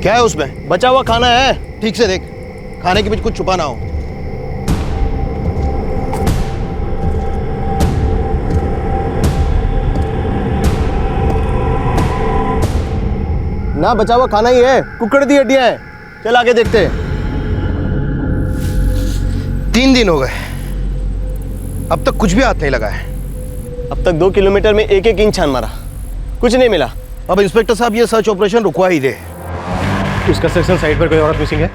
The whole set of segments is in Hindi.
क्या है उसमें? बचा हुआ खाना है, ठीक से देख, खाने के बीच कुछ छुपा ना हो। ना बचा हुआ खाना ही है, कुकड़ दी हड्डियां हैं। चल आगे देखते हैं। 3 दिन हो गए, अब तक कुछ भी हाथ नहीं लगा है। अब तक 2 किलोमीटर में एक इंच छान मारा, कुछ नहीं मिला। अब इंस्पेक्टर साहब ये सर्च ऑपरेशन रुकवा ही दे। उस कंस्ट्रक्शन साइट पर कोई औरत मिसिंग है?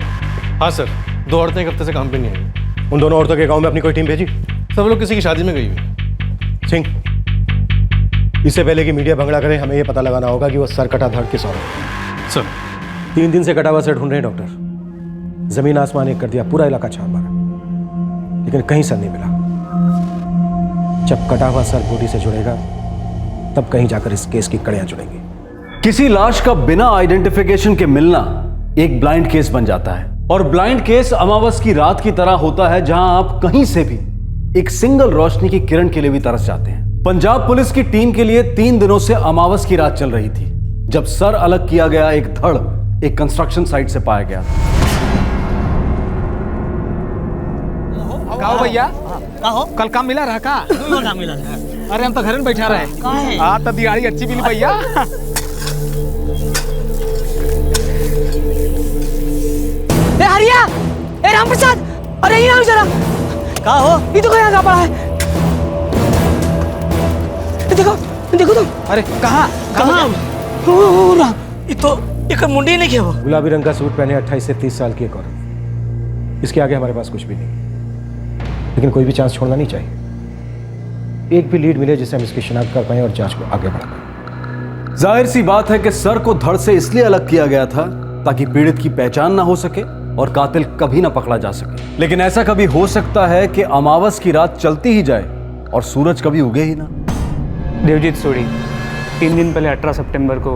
हाँ सर, 2 औरतें एक हफ्ते से काम पे नहीं आई। उन दोनों औरतों के गांव में अपनी कोई टीम भेजी? सब लोग किसी की शादी में गई हुई। सिंह, इससे पहले कि मीडिया भंगड़ा करे, हमें यह पता लगाना होगा कि वो सर कटा धड़ किस औरत है। सर 3 दिन से कटा हुआ सर ढूंढ रहे हैं डॉक्टर। जमीन आसमान एक कर दिया, पूरा इलाका छान मारा, लेकिन कहीं सर नहीं मिला। जब कटा हुआ सर बॉडी से जुड़ेगा तब कहीं जाकर इस केस की कड़ियां जुड़ेंगी। किसी लाश का बिना आइडेंटिफिकेशन के मिलना एक ब्लाइंड केस बन जाता है, और ब्लाइंड केस अमावस की रात की तरह होता है, जहां आप कहीं से भी एक सिंगल रोशनी की किरण के लिए भी तरस जाते हैं। पंजाब पुलिस की टीम के लिए 3 दिनों से अमावस की रात चल रही थी, जब सर अलग किया गया एक धड़ एक कंस्ट्रक्शन साइट से पाया गया। कहो भैया, कल काम मिला रहा का? काम मिला है। अरे हम तो घर में बैठा रहे। हाँ तो दिहाड़ी अच्छी मिली भैया। ए हरिया, ए रामप्रसाद, अरे ये आओ जरा। कहाँ हो? ये तो कहाँ जा पड़ा है? देखो, देखो तुम। अरे कहाँ? कहाँ? ओ राम, ये तो एक मुंडी नहीं क्या वो? गुलाबी रंग का सूट पहने 28 से 30 साल की एक औरत। इसके आगे हमारे पास कुछ भी नहीं, लेकिन कोई भी चांस छोड़ना नहीं चाहिए। एक भी लीड मिले जिससे हम इसकी शिनाख्त कर पाए और जांच को आगे बढ़ा पाए। जाहिर सी बात है कि सर को धड़ से इसलिए अलग किया गया था ताकि पीड़ित की पहचान ना हो सके और कातिल कभी ना पकड़ा जा सके। लेकिन ऐसा कभी हो सकता है कि अमावस की रात चलती ही जाए और सूरज कभी उगे ही ना। देवजीत सोडी 3 दिन पहले 18 सितंबर को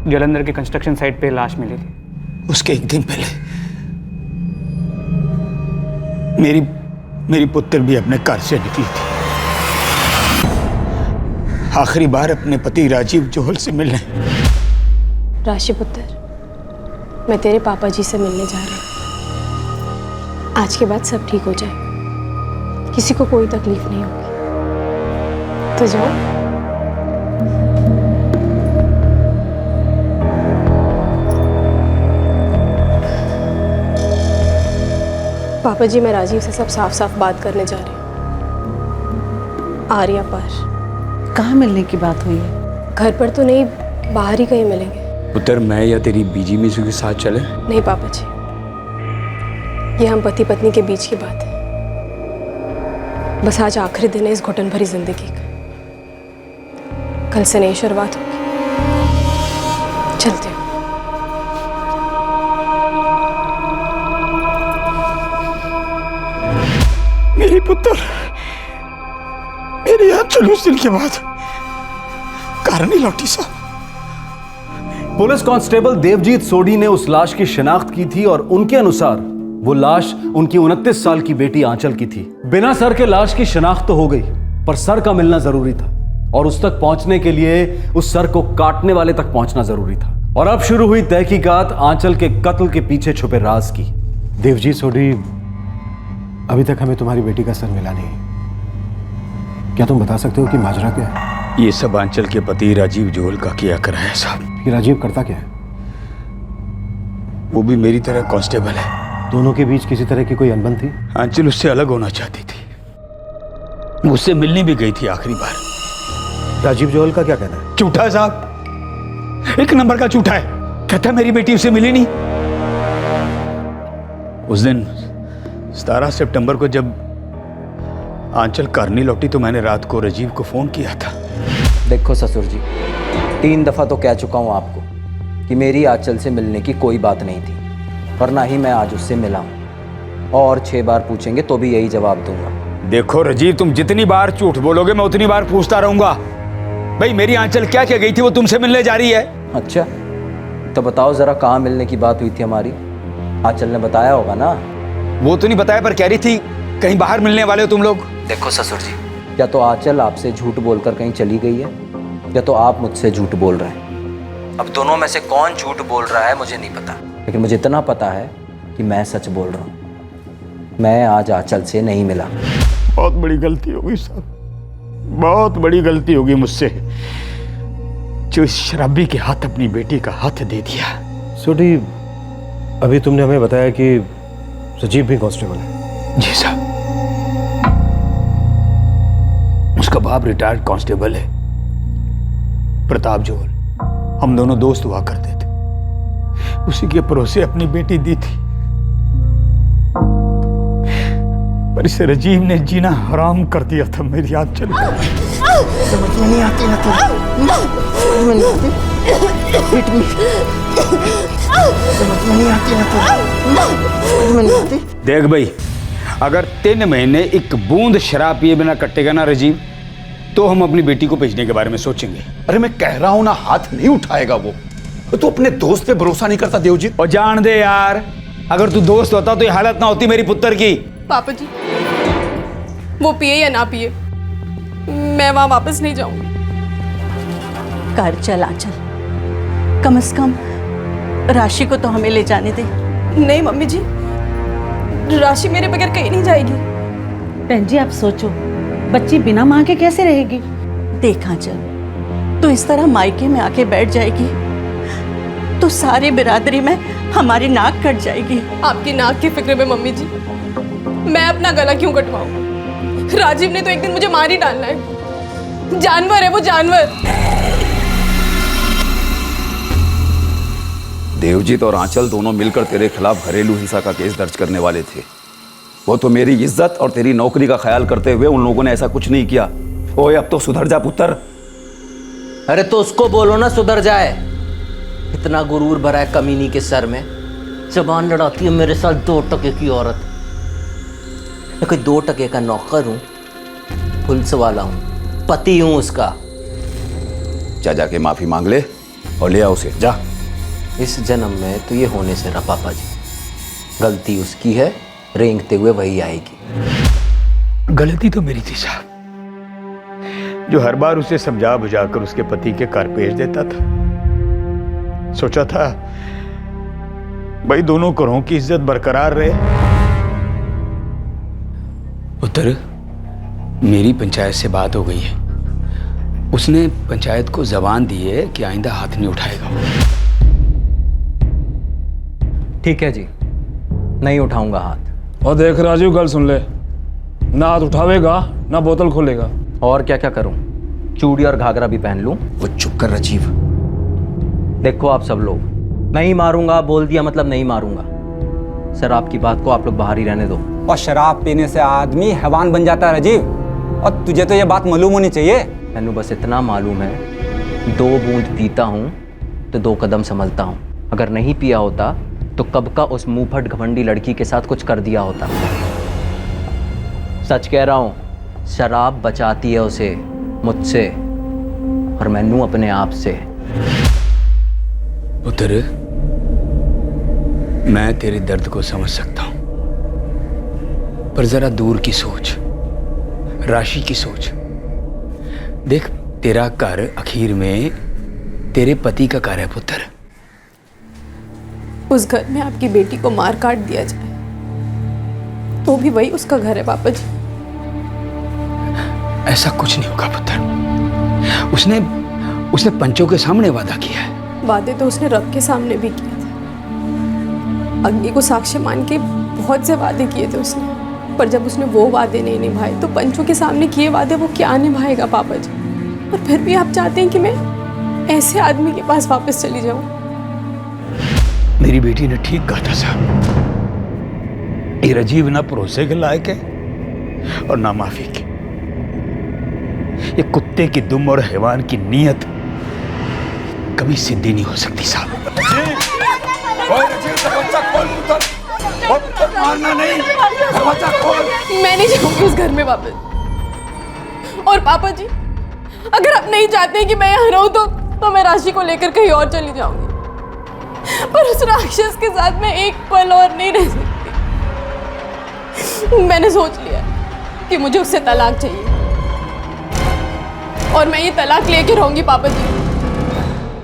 जलंधर के कंस्ट्रक्शन साइट पे लाश मिली थी। उसके 1 दिन पहले मेरी पुत्र भी अपने घर से निकली थी, आखिरी बार अपने पति राजीव जोहल से मिलने। राशिपुत्र, मैं तेरे पापा जी से मिलने जा रही हूँ। आज के बाद सब ठीक हो जाए, किसी को कोई तकलीफ नहीं होगी। तो जाओ। पापा जी, मैं राजीव से सब साफ साफ बात करने जा रही हूँ। आर्या पर। कहाँ मिलने की बात हुई है? घर पर तो नहीं, बाहर ही कहीं मिलेंगे। पुत्र, मैं या तेरी बीजी मिसू के साथ चले? नहीं पापा जी, ये हम पति पत्नी के बीच की बात है। बस आज आखिरी दिन है इस घुटन भरी जिंदगी का। कल से नई शुरुआत होगी। चलते हो। मेरी पुत्र, मेरी आंचल उस दिन के बाद घर नहीं लौटी साहब। पुलिस कांस्टेबल देवजीत सोडी ने उस लाश की शिनाख्त की थी और उनके अनुसार वो लाश उनकी 29 साल की बेटी आंचल की थी। बिना सर के लाश की शिनाख्त तो हो गई, पर सर का मिलना जरूरी था, और उस तक पहुंचने के लिए उस सर को काटने वाले तक पहुंचना जरूरी था। और अब शुरू हुई तहकीकात आंचल के कत्ल के पीछे छुपे राज की। देवजीत सोडी, अभी तक हमें तुम्हारी बेटी का सर मिला नहीं। क्या तुम बता सकते हो कि माजरा क्या है? ये सब आंचल के पति राजीव जोहल का किया करा है साहब। कि राजीव करता क्या है? वो भी मेरी तरह कांस्टेबल है। दोनों के बीच किसी तरह की कोई अनबन थी? आंचल उससे अलग होना चाहती थी, उससे मिलने भी गई थी आखिरी बार। राजीव जोहल का क्या कहना है? झूठा है साहब, 1 नंबर का झूठा है। कहता मेरी बेटी उससे मिली नहीं। उस दिन 17 सितंबर को जब आंचल घर नहीं लौटी तो मैंने रात को राजीव को फोन किया था। देखो ससुर जी, 3 दफा तो कह चुका हूं आपको कि मेरी आंचल से मिलने की कोई बात नहीं थी, और ना ही मैं आज उससे मिला हूं। और 6 बार पूछेंगे तो भी यही जवाब दूंगा। देखो राजीव, तुम जितनी बार झूठ बोलोगे मैं उतनी बार पूछता रहूंगा। भाई मेरी आंचल क्या क्या गई थी, वो तुमसे मिलने जा रही है। अच्छा, तो बताओ जरा, कहाँ मिलने की बात हुई थी हमारी? आंचल ने बताया होगा ना? वो तो नहीं बताया, पर कह रही थी कहीं बाहर मिलने वाले हो तुम लोग। देखो ससुर जी, या तो आंचल आपसे झूठ बोलकर कहीं चली गई है, या तो आप मुझसे झूठ बोल रहे हैं। अब दोनों में से कौन झूठ बोल रहा है मुझे नहीं पता। लेकिन मुझे इतना पता है कि मैं सच बोल रहा हूँ। मैं आज आंचल से नहीं मिला। बहुत बड़ी गलती होगी साहब, बहुत बड़ी गलती होगी मुझसे, जो इस शराबी के हाथ अपनी बेटी का हाथ दे दिया। सोडी, अभी तुमने हमें बताया कि रजीव भी कांस्टेबल है। जी साहब, उसका बाप रिटायर्ड कांस्टेबल है, प्रताप जोहल। हम दोनों दोस्त हुआ करते थे, उसी के भरोसे अपनी बेटी दी थी, पर इसे रजीव ने जीना हराम कर दिया था मेरी आंचल को। समझ में नहीं आती ना तो समझ में नहीं आती, समझ में नहीं आती ना तो समझ में नहीं आती। देख भाई, अगर 3 महीने एक बूंद शराब पिए बिना कटेगा ना रजीव, तो हम अपनी बेटी को भेजने के बारे में सोचेंगे। अरे मैं कह रहा हूं ना, हाथ नहीं उठाएगा वो। तो अपने दोस्त पे भरोसा नहीं करता देवजीत? और जान दे यार, अगर तू दोस्त होता तो ये हालत ना होती मेरी पुत्र की। पापा जी, वो पिए या ना पिए, मैं वहां वापस नहीं जाऊंगी। कर चल आंचल, कम से कम राशि को तो हमें ले जाने दे। नहीं मम्मी जी, राशि मेरे बगैर कहीं नहीं जाएगी। बहन जी आप सोचो, बच्ची बिना माँ के कैसे रहेगी? देख आंचल, तो इस तरह मायके में आके बैठ जाएगी तो सारी बिरादरी में हमारी नाक कट जाएगी। आपकी नाक की फिक्र में मम्मी जी मैं अपना गला क्यों कटवाऊं? राजीव ने तो एक दिन मुझे मार ही डालना है। जानवर है वो, जानवर। देवजीत और आंचल दोनों मिलकर तेरे खिलाफ घरेलू हिंसा का केस दर्ज करने वाले थे। वो तो मेरी इज्जत और तेरी नौकरी का ख्याल करते हुए उन लोगों ने ऐसा कुछ नहीं किया। ओए अब तो सुधर जा पुत्र। अरे तो उसको बोलो ना सुधर जाए। इतना गुरूर भरा है कमीनी के सर में, जबान लड़ाती है मेरे साथ 2 टके की औरत। मैं कोई 2 टके का नौकर हूं, पुलिस वाला हूं, पति हूं उसका। जा जाके माफी मांग ले और ले आ उसे, जा। इस जन्म में तो ये होने से रहा पापा जी। गलती उसकी है, रेंगते हुए वही आएगी। गलती तो मेरी थी साहब, जो हर बार उसे समझा बुझाकर उसके पति के घर भेज देता था। सोचा था भाई दोनों घरों की इज्जत बरकरार रहे। पुत्र, मेरी पंचायत से बात हो गई है। उसने पंचायत को जबान दी है कि आइंदा हाथ नहीं उठाएगा। ठीक है जी, नहीं उठाऊंगा हाथ। और देख राजीव, गल सुन ले, ना हाथ उठावेगा ना बोतल खोलेगा। और क्या क्या करूं? चूड़ी और घाघरा भी पहन लूं? वो चुप कर राजीव। देखो आप सब लोग, नहीं मारूंगा बोल दिया मतलब नहीं मारूंगा। सर आपकी बात को आप लोग बाहर ही रहने दो। और शराब पीने से आदमी हैवान बन जाता है राजीव, और तुझे तो ये बात मालूम होनी चाहिए। मैनू बस इतना मालूम है, 2 बूंद पीता हूं तो 2 कदम संभलता हूं। अगर नहीं पिया होता तो कब का उस मुंहफट घमंडी लड़की के साथ कुछ कर दिया होता। सच कह रहा हूं, शराब बचाती है उसे मुझसे और मैनू अपने आप से। पुत्र, मैं तेरे दर्द को समझ सकता हूं, पर जरा दूर की सोच, राशि की सोच। देख, तेरा घर आखिर में तेरे पति का घर है पुत्र। उस घर में आपकी बेटी को मार काट दिया जाए तो भी वही उसका घर है पापा जी। ऐसा कुछ नहीं होगा पुत्र। उसने पंचों के सामने वादा किया है। वादे तो उसने रब के सामने भी किए थे। अग्नि को साक्ष्य मान के बहुत से वादे किए थे उसने, पर जब उसने वो वादे नहीं निभाए तो पंचों के सामने किए वादे वो क्या निभाएगा पापा जी? और फिर भी आप चाहते हैं कि मैं ऐसे आदमी के पास वापस चली जाऊं? मेरी बेटी ने ठीक कहा था साहब, ये राजीव ना भरोसे के लायक है और ना माफी की। ये कुत्ते की दुम और हैवान की नीयत कभी सिद्धि नहीं हो सकती साहब। मारना नहीं, मैं नहीं जाऊंगी उस घर में वापस। और पापा जी, अगर आप नहीं चाहते कि मैं यहाँ रहूं तो मैं राशि को लेकर कहीं और चली जाऊंगी, पर उस राक्षस के साथ मैं एक पल और नहीं रह सकती। मैंने सोच लिया कि मुझे उससे तलाक चाहिए और मैं ये तलाक लेके रहूंगी पापा जी।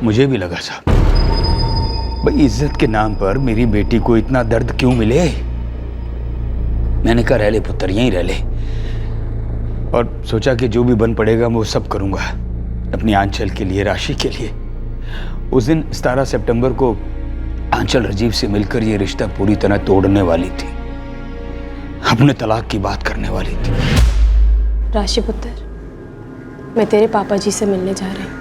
मुझे भी लगा साहब, भाई इज्जत के नाम पर मेरी बेटी को इतना दर्द क्यों मिले? मैंने कहा रह ले पुत्र, यहीं रह ले, और सोचा कि जो भी बन पड़ेगा मैं वो सब करूंगा अपनी आंचल के लिए, राशि के लिए। उस दिन 17 सितंबर को आंचल राजीव से मिलकर ये रिश्ता पूरी तरह तोड़ने वाली थी, अपने तलाक की बात करने वाली थी। राशि पुत्र, मैं तेरे पापा जी से मिलने जा रही हूँ।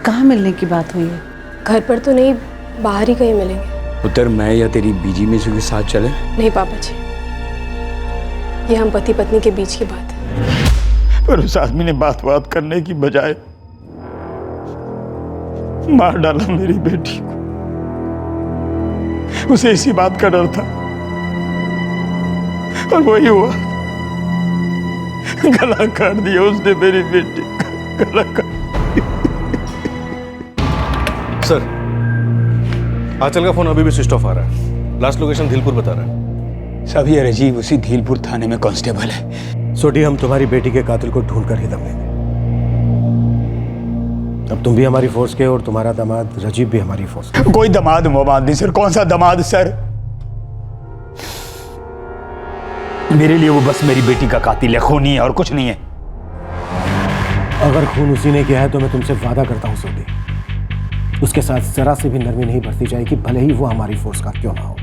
कहाँ मिलने की बात हुई है? घर पर तो नहीं, बाहर ही कहीं मिलेंगे। पुत्र, मैं या तेरी बीजी में से के साथ चले? नहीं पापा जी, ये हम पति पत्नी के बीच की बात है। पर उस आदमी ने बात करने की बजाय मार डाला मेरी बेटी को। उसे इसी बात का डर था और वही हुआ, गला काट दिया उसने मेरी बेटी का, गला काट। सर, आंचल का फोन अभी भी स्विच ऑफ आ रहा है। लास्ट लोकेशन धीलपुर बता रहा है। सब ये राजीव उसी धीलपुर थाने में कांस्टेबल है। सोडी, हम तुम्हारी बेटी के कातिल को ढूंढ कर ही दम लेंगे। अब तुम भी हमारी फोर्स के और तुम्हारा दामाद राजीव भी हमारी फोर्स के। कोई दामाद मवाद नहीं सर। कौन सा दामाद सर? मेरे लिए वो बस मेरी बेटी का कातिल है, खूनी है और कुछ नहीं है। अगर खून उसी ने किया है तो मैं तुमसे वादा करता हूं सोडी, उसके साथ जरा से भी नरमी नहीं बरती जाएगी, भले ही वो हमारी फोर्स का क्यों ना हो।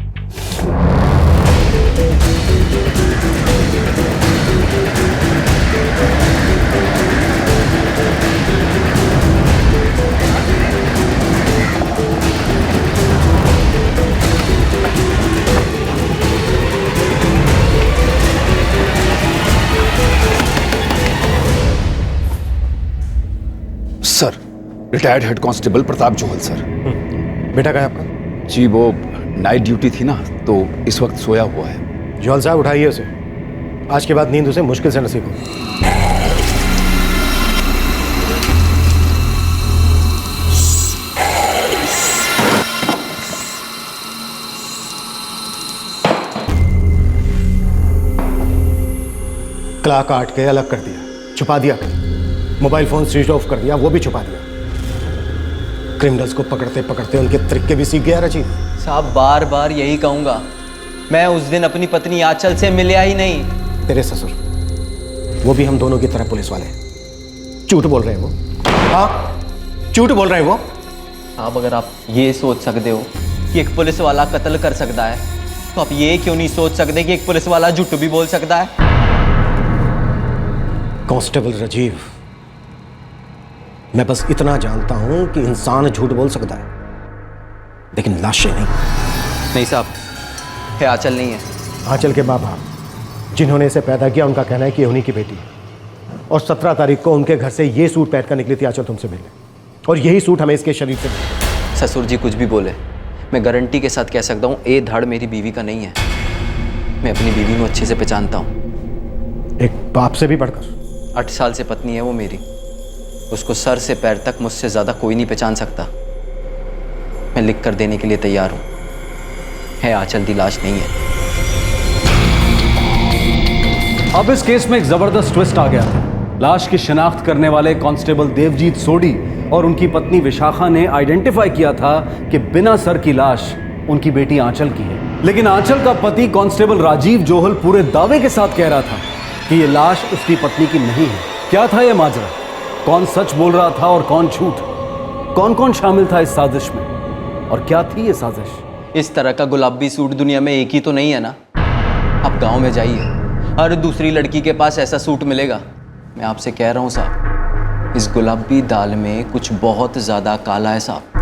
Sir, retired head constable Pratap Johal sir. बेटा कहाँ है आपका? जी वो नाइट ड्यूटी थी ना, तो इस वक्त सोया हुआ है। जोहल साहब, उठाइए उसे। आज के बाद नींद उसे मुश्किल से नसीब होगी। क्ला काट के अलग कर दिया, छुपा दिया। मोबाइल फोन स्विच ऑफ कर दिया, वो भी छुपा दिया। क्रिमिनल्स को पकड़ते पकड़ते उनके तरीके भी सीख गया राजीव। साहब, बार बार यही कहूंगा, मैं उस दिन अपनी पत्नी आंचल से मिला ही नहीं। तेरे ससुर, वो भी हम दोनों की तरह पुलिस वाले हैं। झूठ बोल रहे हैं वो। हाँ, झूठ बोल रहे हैं वो। साहब, अगर आप ये सोच सकते हो कि एक पुलिस वाला कत्ल कर सकता है, तो आप ये क्यों नहीं सोच सकते कि एक पुलिस वाला झूठ भी बोल सकता है? कांस्टेबल राजीव, मैं बस इतना जानता हूं कि इंसान झूठ बोल सकता है, लेकिन लाशें नहीं। नहीं साहब, ये आंचल नहीं है। आंचल के माँ बाप जिन्होंने इसे पैदा किया, उनका कहना है कि ये उन्हीं की बेटी है। और 17 तारीख को उनके घर से ये सूट पहनकर निकली थी आंचल तुमसे मिलने, और यही सूट हमें इसके शरीर से मिला। ससुर जी कुछ भी बोले, मैं गारंटी के साथ कह सकता हूँ ये धड़ मेरी बीवी का नहीं है। मैं अपनी बीवी को अच्छे से पहचानता हूँ। एक बाप से भी बढ़कर। 8 साल से पत्नी है वो मेरी, उसको सर से पैर तक मुझसे ज्यादा कोई नहीं पहचान सकता। मैं लिख कर देने के लिए तैयार हूं, है आंचल दी लाश नहीं है। अब इस केस में एक जबरदस्त ट्विस्ट आ गया था। लाश की शिनाख्त करने वाले कांस्टेबल देवजीत सोडी और उनकी पत्नी विशाखा ने आइडेंटिफाई किया था कि बिना सर की लाश उनकी बेटी आंचल की है। लेकिन आंचल का पति कांस्टेबल राजीव जोहल पूरे दावे के साथ कह रहा था कि ये लाश उसकी पत्नी की नहीं है। क्या था ये माजरा? कौन सच बोल रहा था और कौन झूठ? कौन कौन शामिल था इस साजिश में, और क्या थी ये साजिश? इस तरह का गुलाबी सूट दुनिया में एक ही तो नहीं है ना। आप गांव में जाइए, हर दूसरी लड़की के पास ऐसा सूट मिलेगा। मैं आपसे कह रहा हूं साहब, इस गुलाबी दाल में कुछ बहुत ज्यादा काला है साहब।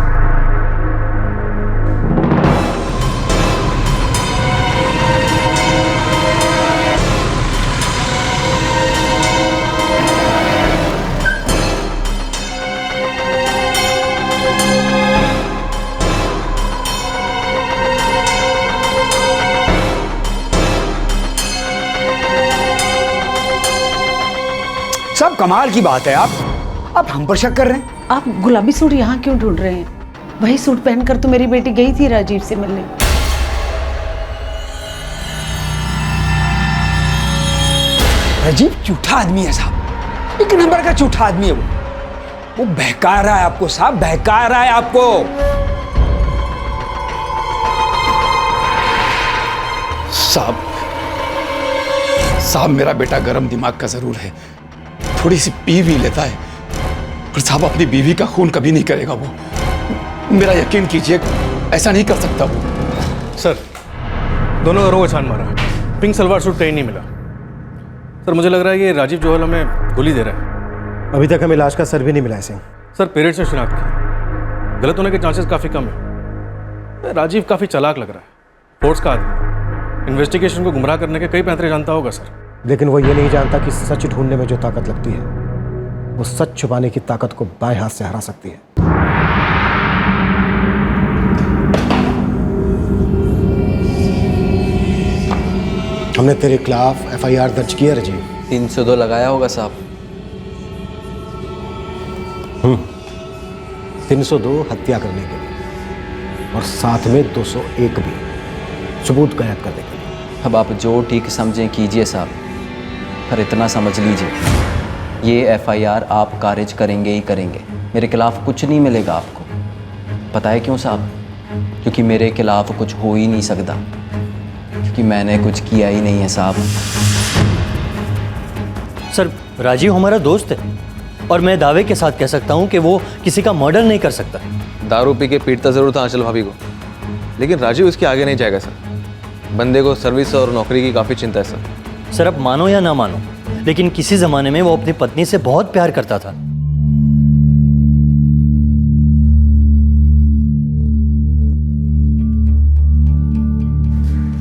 सब कमाल की बात है। आप हम पर शक कर रहे हैं? आप गुलाबी सूट यहाँ क्यों ढूंढ रहे हैं? वही सूट पहनकर तो मेरी बेटी गई थी राजीव से मिलने। राजीव झूठा आदमी है साहब, 1 नंबर का झूठा आदमी है वो बहका रहा है आपको साहब, बहका रहा है आपको। साहब मेरा बेटा गरम दिमाग का जरूर है, थोड़ी सी पी भी लेता है, पर साहब अपनी बीवी का खून कभी नहीं करेगा वो। मेरा यकीन कीजिए, ऐसा नहीं कर सकता वो। सर, दोनों घरों को छान मारा, पिंक सलवार सूट कहीं नहीं मिला। सर मुझे लग रहा है ये राजीव जोहल हमें गोली दे रहा है। अभी तक हमें लाश का सर भी नहीं मिला है सिंह। सर पेरेंट्स से शिनाख्त की, गलत होने के चांसेस काफ़ी कम है। राजीव काफ़ी चालाक लग रहा है, फोर्स का आदमी, इन्वेस्टिगेशन को गुमराह करने के कई पैंतरे जानता होगा सर। लेकिन वो ये नहीं जानता कि सच ढूंढने में जो ताकत लगती है वो सच छुपाने की ताकत को बाएं हाथ से हरा सकती है। हमने तेरे खिलाफ FIR दर्ज किया राजीव। 302 लगाया होगा साहब। 302 हत्या करने के लिए और साथ में 201 भी सबूत गायब करने के लिए। अब आप जो ठीक समझें कीजिए साहब, पर इतना समझ लीजिए ये FIR आप खारिज करेंगे ही करेंगे। मेरे खिलाफ कुछ नहीं मिलेगा आपको। पता है क्यों साहब? क्योंकि मेरे खिलाफ कुछ हो ही नहीं सकता, क्योंकि मैंने कुछ किया ही नहीं है साहब। सर राजीव हमारा दोस्त है और मैं दावे के साथ कह सकता हूँ कि वो किसी का मर्डर नहीं कर सकता। दारू पी के पीटता जरूर था आंचल भाभी को, लेकिन राजीव इसके आगे नहीं जाएगा सर। बंदे को सर्विस और नौकरी की काफ़ी चिंता है सर। सर अब मानो या ना मानो, लेकिन किसी ज़माने में वो अपनी पत्नी से बहुत प्यार करता था।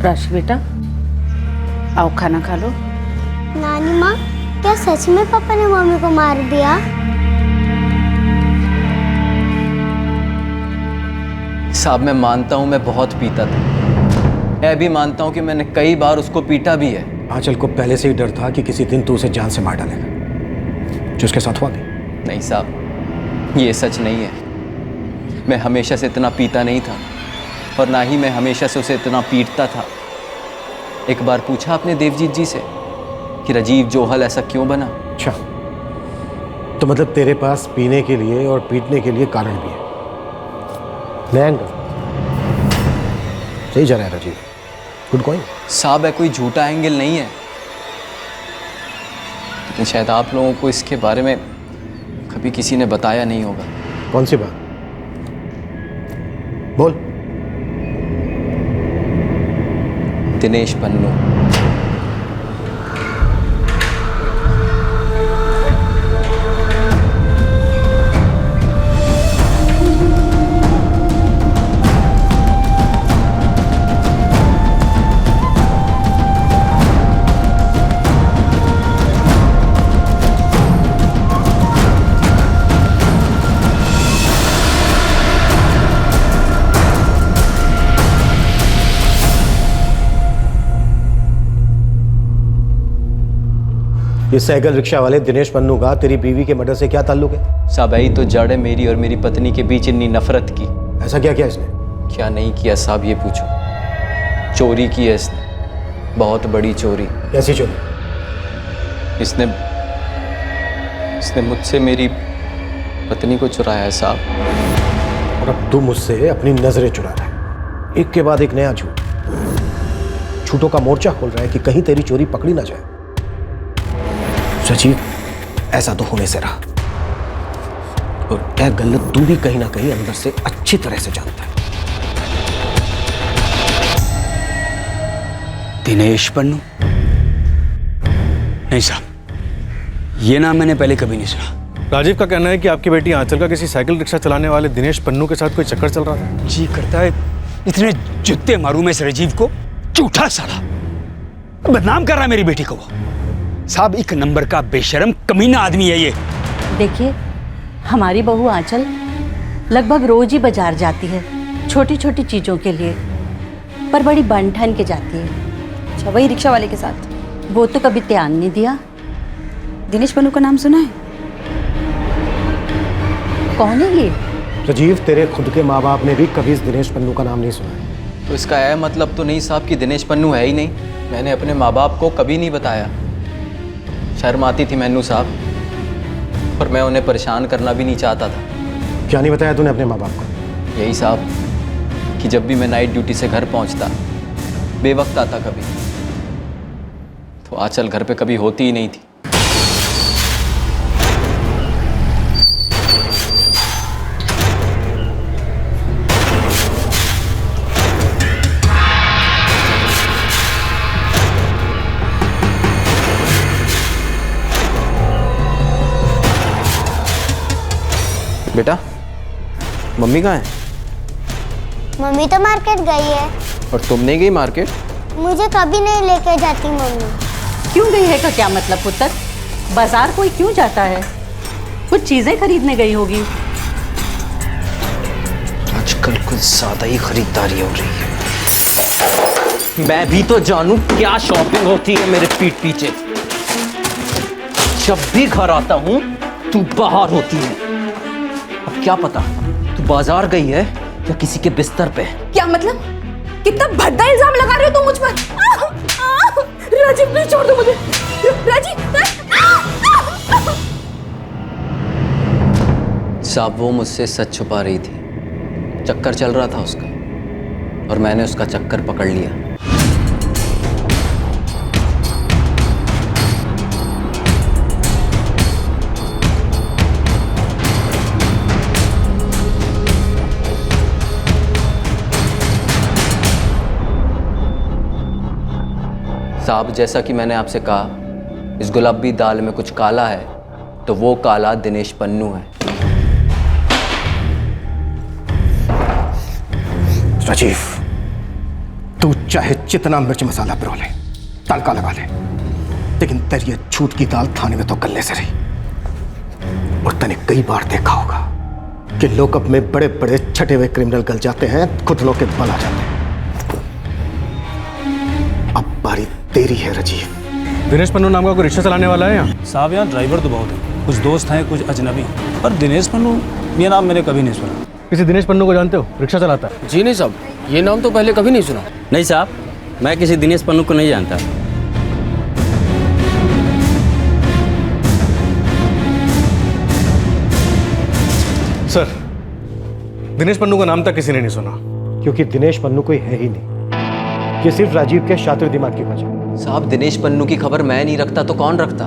राशि बेटा, आओ खाना खा लो। नानी माँ, क्या सच में पापा ने मम्मी को मार दिया? साहब मैं मानता हूँ मैं बहुत पीता था। मैं भी मानता हूँ कि मैंने कई बार उसको पीटा भी है। आंचल को पहले से ही डर था कि किसी दिन तू उसे जान से मार डालेगा, जो उसके साथ हुआ भी। नहीं साहब, ये सच नहीं है। मैं हमेशा से इतना पीता नहीं था और ना ही मैं हमेशा से उसे इतना पीटता था। एक बार पूछा आपने देवजीत जी से कि राजीव जोहल ऐसा क्यों बना? अच्छा, तो मतलब तेरे पास पीने के लिए और पीटने के लिए कारण भी है। नया एंगल सही जा रहा है राजीव, गुड गोइंग। साहब है कोई झूठा एंगल नहीं है, लेकिन शायद आप लोगों को इसके बारे में कभी किसी ने बताया नहीं होगा। कौन सी बात? बोल। दिनेश पन्नू। ये साइकिल रिक्शा वाले दिनेश पन्नू का तेरी बीवी के मर्डर से क्या ताल्लुक है? साहब यही तो जड़ है मेरी और मेरी पत्नी के बीच इतनी नफरत की। ऐसा क्या किया इसने? क्या नहीं किया साहब ये पूछो। चोरी की है इसने, बहुत बड़ी चोरी। कैसी चोरी? इसने मुझसे मेरी पत्नी को चुराया है साहब। और अब तू मुझसे अपनी नजरें चुरा रहा है, एक के बाद एक नया झूठ। झूठों का मोर्चा खोल रहा है कि कहीं तेरी चोरी पकड़ी ना जाए। राजीव, ऐसा तो होने से रहा, और क्या गलत तू भी कहीं ना कहीं अंदर से अच्छी तरह से जानता है। दिनेश पन्नू? नहीं साहब, ये नाम मैंने पहले कभी नहीं सुना। राजीव का कहना है कि आपकी बेटी आंचल का किसी साइकिल रिक्शा चलाने वाले दिनेश पन्नू के साथ कोई चक्कर चल रहा था। जी करता है इतने जुत्ते मारूं मैं इस राजीव को। झूठा साला, बदनाम कर रहा है मेरी बेटी को वो। साहब एक नंबर का बेशरम कमीना आदमी है ये। देखिए, हमारी बहू आंचल लगभग रोज ही बाजार जाती है छोटी छोटी चीजों के लिए, पर बड़ी बन ठन के जाती है। अच्छा, वही रिक्शा वाले के साथ? वो तो कभी ध्यान नहीं दिया। दिनेश पन्नू का नाम सुना है? कौन है ये? राजीव, तेरे खुद के माँ बाप ने भी कभी इस दिनेश पन्नू का नाम नहीं सुना है। तो इसका यह मतलब तो नहीं साहब कि दिनेश पन्नू है ही नहीं। मैंने अपने माँ बाप को कभी नहीं बताया। शर्म आती थी मैनू साहब, और मैं उन्हें परेशान करना भी नहीं चाहता था। क्या नहीं बताया तूने अपने माँ बाप को? यही साहब कि जब भी मैं नाइट ड्यूटी से घर पहुंचता बेवक्त आता कभी, तो आंचल घर पे कभी होती ही नहीं थी। बेटा, मम्मी कहाँ है? मम्मी तो मार्केट गई है। और तुम नहीं गई मार्केट? मुझे कभी नहीं लेके जाती मम्मी। क्यों गई है का क्या मतलब पुत्र? बाजार कोई क्यों जाता है? कुछ चीजें खरीदने गई होगी। आजकल कुछ ज्यादा ही खरीदारी हो रही है। मैं भी तो जानूं क्या शॉपिंग होती है मेरे पीठ पीछे। जब भी घर आता हूं तू बाहर होती है। अब क्या पता तू बाजार गई है या किसी के बिस्तर पे। क्या मतलब? कितना भद्दा इल्जाम लगा रहे हो तुम मुझ पर? राजीव प्लीज छोड़ दो मुझे। राजीव साहब, वो मुझसे सच छुपा रही थी। चक्कर चल रहा था उसका और मैंने उसका चक्कर पकड़ लिया। साहब, जैसा कि मैंने आपसे कहा, इस गुलाबी दाल में कुछ काला है, तो वो काला दिनेश पन्नू है। राजीव, तू चाहे जितना मिर्च मसाला पिरो ले, तड़का लगा ले, लेकिन तेरी ये छूट की दाल थाने में तो गलने से रही। और तूने कई बार देखा होगा कि लोकअप में बड़े बड़े छटे हुए क्रिमिनल गल जाते हैं, घुटनों के बल आ जाते हैं। अब बारी तेरी है राजीव। दिनेश पन्नू नाम का कोई रिक्शा चलाने वाला है यहाँ? साहब, यहाँ ड्राइवर तो बहुत है, कुछ दोस्त हैं, कुछ अजनबी, पर दिनेश पन्नू ये नाम मैंने कभी नहीं सुना। किसी दिनेश पन्नू को जानते हो? रिक्शा चलाता है। जी नहीं साहब, ये नाम तो पहले कभी नहीं सुना। नहीं साहब, मैं किसी दिनेश पन्नू को नहीं जानता। सर, दिनेश पन्नू का नाम तक किसी ने नहीं सुना। क्योंकि दिनेश पन्नू कोई है ही नहीं, ये सिर्फ राजीव के शातिर दिमाग की वजह। साहब, दिनेश पन्नू की खबर मैं नहीं रखता तो कौन रखता?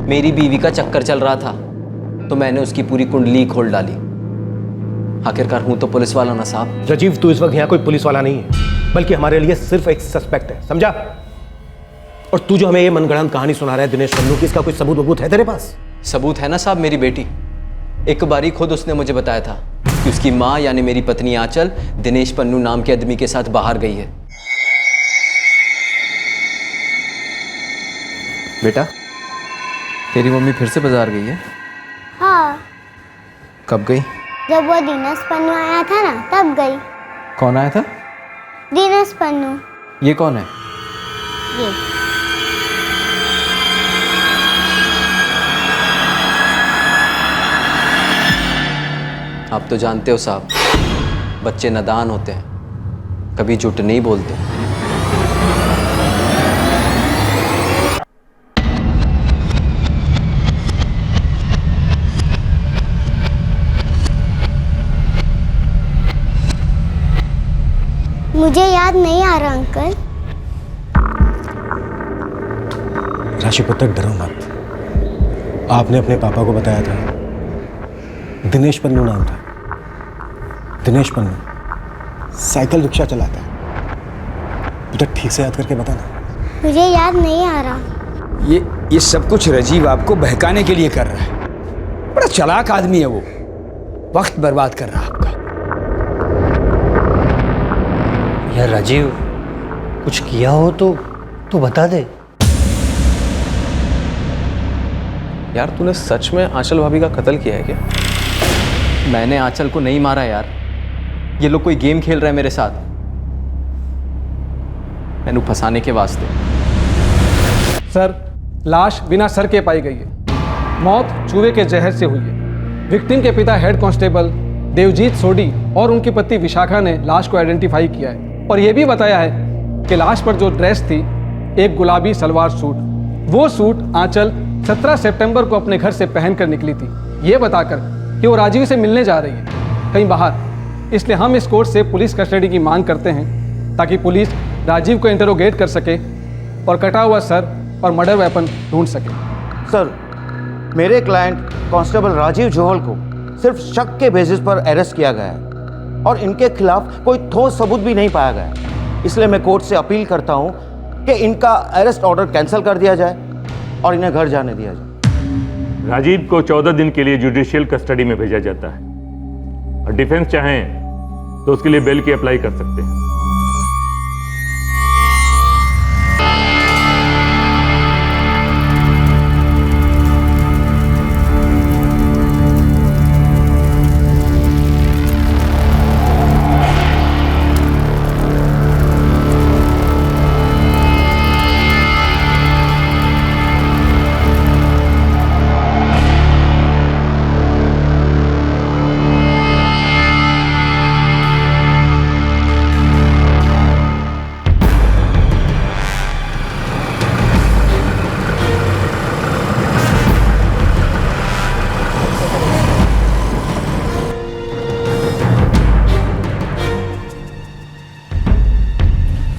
मेरी बीवी का चक्कर चल रहा था तो मैंने उसकी पूरी कुंडली खोल डाली। आखिरकार हूं तो पुलिस वाला ना साहब। राजीव, तू इस वक्त यहाँ कोई पुलिस वाला नहीं है, बल्कि हमारे लिए सिर्फ एक सस्पेक्ट है, समझा? और तू जो हमें ये मनगढ़ंत कहानी सुना रहा है दिनेश पन्नू की, इसका कोई सबूत है तेरे पास? सबूत है ना साहब, मेरी बेटी। एक बारी खुद उसने मुझे बताया था कि उसकी माँ यानी मेरी पत्नी आंचल दिनेश पन्नू नाम के आदमी के साथ बाहर गई है। बेटा, तेरी मम्मी फिर से बाजार गई है? हाँ, कब गई? जब वो दिनेश पन्नू आया था ना, तब गई। कौन आया था? दिनेश पन्नू। ये कौन है? ये आप तो जानते हो साहब, बच्चे नादान होते हैं, कभी झूठ नहीं बोलते। मुझे याद नहीं आ रहा अंकल। राशि पुत्र, डरो मत। आपने अपने पापा को बताया था, दिनेश पन्नू नाम था। दिनेश पन्नू साइकिल रिक्शा चलाता है। बेटा, ठीक से याद करके बताना। मुझे याद नहीं आ रहा। ये सब कुछ राजीव आपको बहकाने के लिए कर रहा है। बड़ा चालाक आदमी है वो, वक्त बर्बाद कर रहा है आपका। यार राजीव, कुछ किया हो तो बता दे। यार, तूने सच में आंचल भाभी का कत्ल किया है क्या? मैंने आंचल को नहीं मारा यार, ये लोग कोई गेम खेल रहे हैं मेरे साथ, मैंने फंसाने के वास्ते। सर, लाश बिना सर के पाई गई है। मौत चूहे के जहर से हुई है। विक्टिम के पिता हेड कांस्टेबल देवजीत सोडी और उनकी पत्नी विशाखा ने लाश को आइडेंटिफाई किया है और यह भी बताया है कि लाश पर जो ड्रेस थी, एक गुलाबी सलवार सूट, वो सूट आंचल 17 सितंबर को अपने घर से पहनकर निकली थी, ये बताकर कि वो राजीव से मिलने जा रही है कहीं बाहर। इसलिए हम इस कोर्ट से पुलिस कस्टडी की मांग करते हैं ताकि पुलिस राजीव को इंटरोगेट कर सके और कटा हुआ सर और मर्डर वेपन ढूंढ सके। सर, मेरे क्लाइंट कांस्टेबल राजीव जोहल को सिर्फ शक के बेसिस पर अरेस्ट किया गया है और इनके खिलाफ कोई ठोस सबूत भी नहीं पाया गया। इसलिए मैं कोर्ट से अपील करता हूं कि इनका अरेस्ट ऑर्डर कैंसिल कर दिया जाए और इन्हें घर जाने दिया जाए। राजीव को 14 दिन के लिए जुडिशियल कस्टडी में भेजा जाता है और डिफेंस चाहें तो उसके लिए बेल की अप्लाई कर सकते हैं।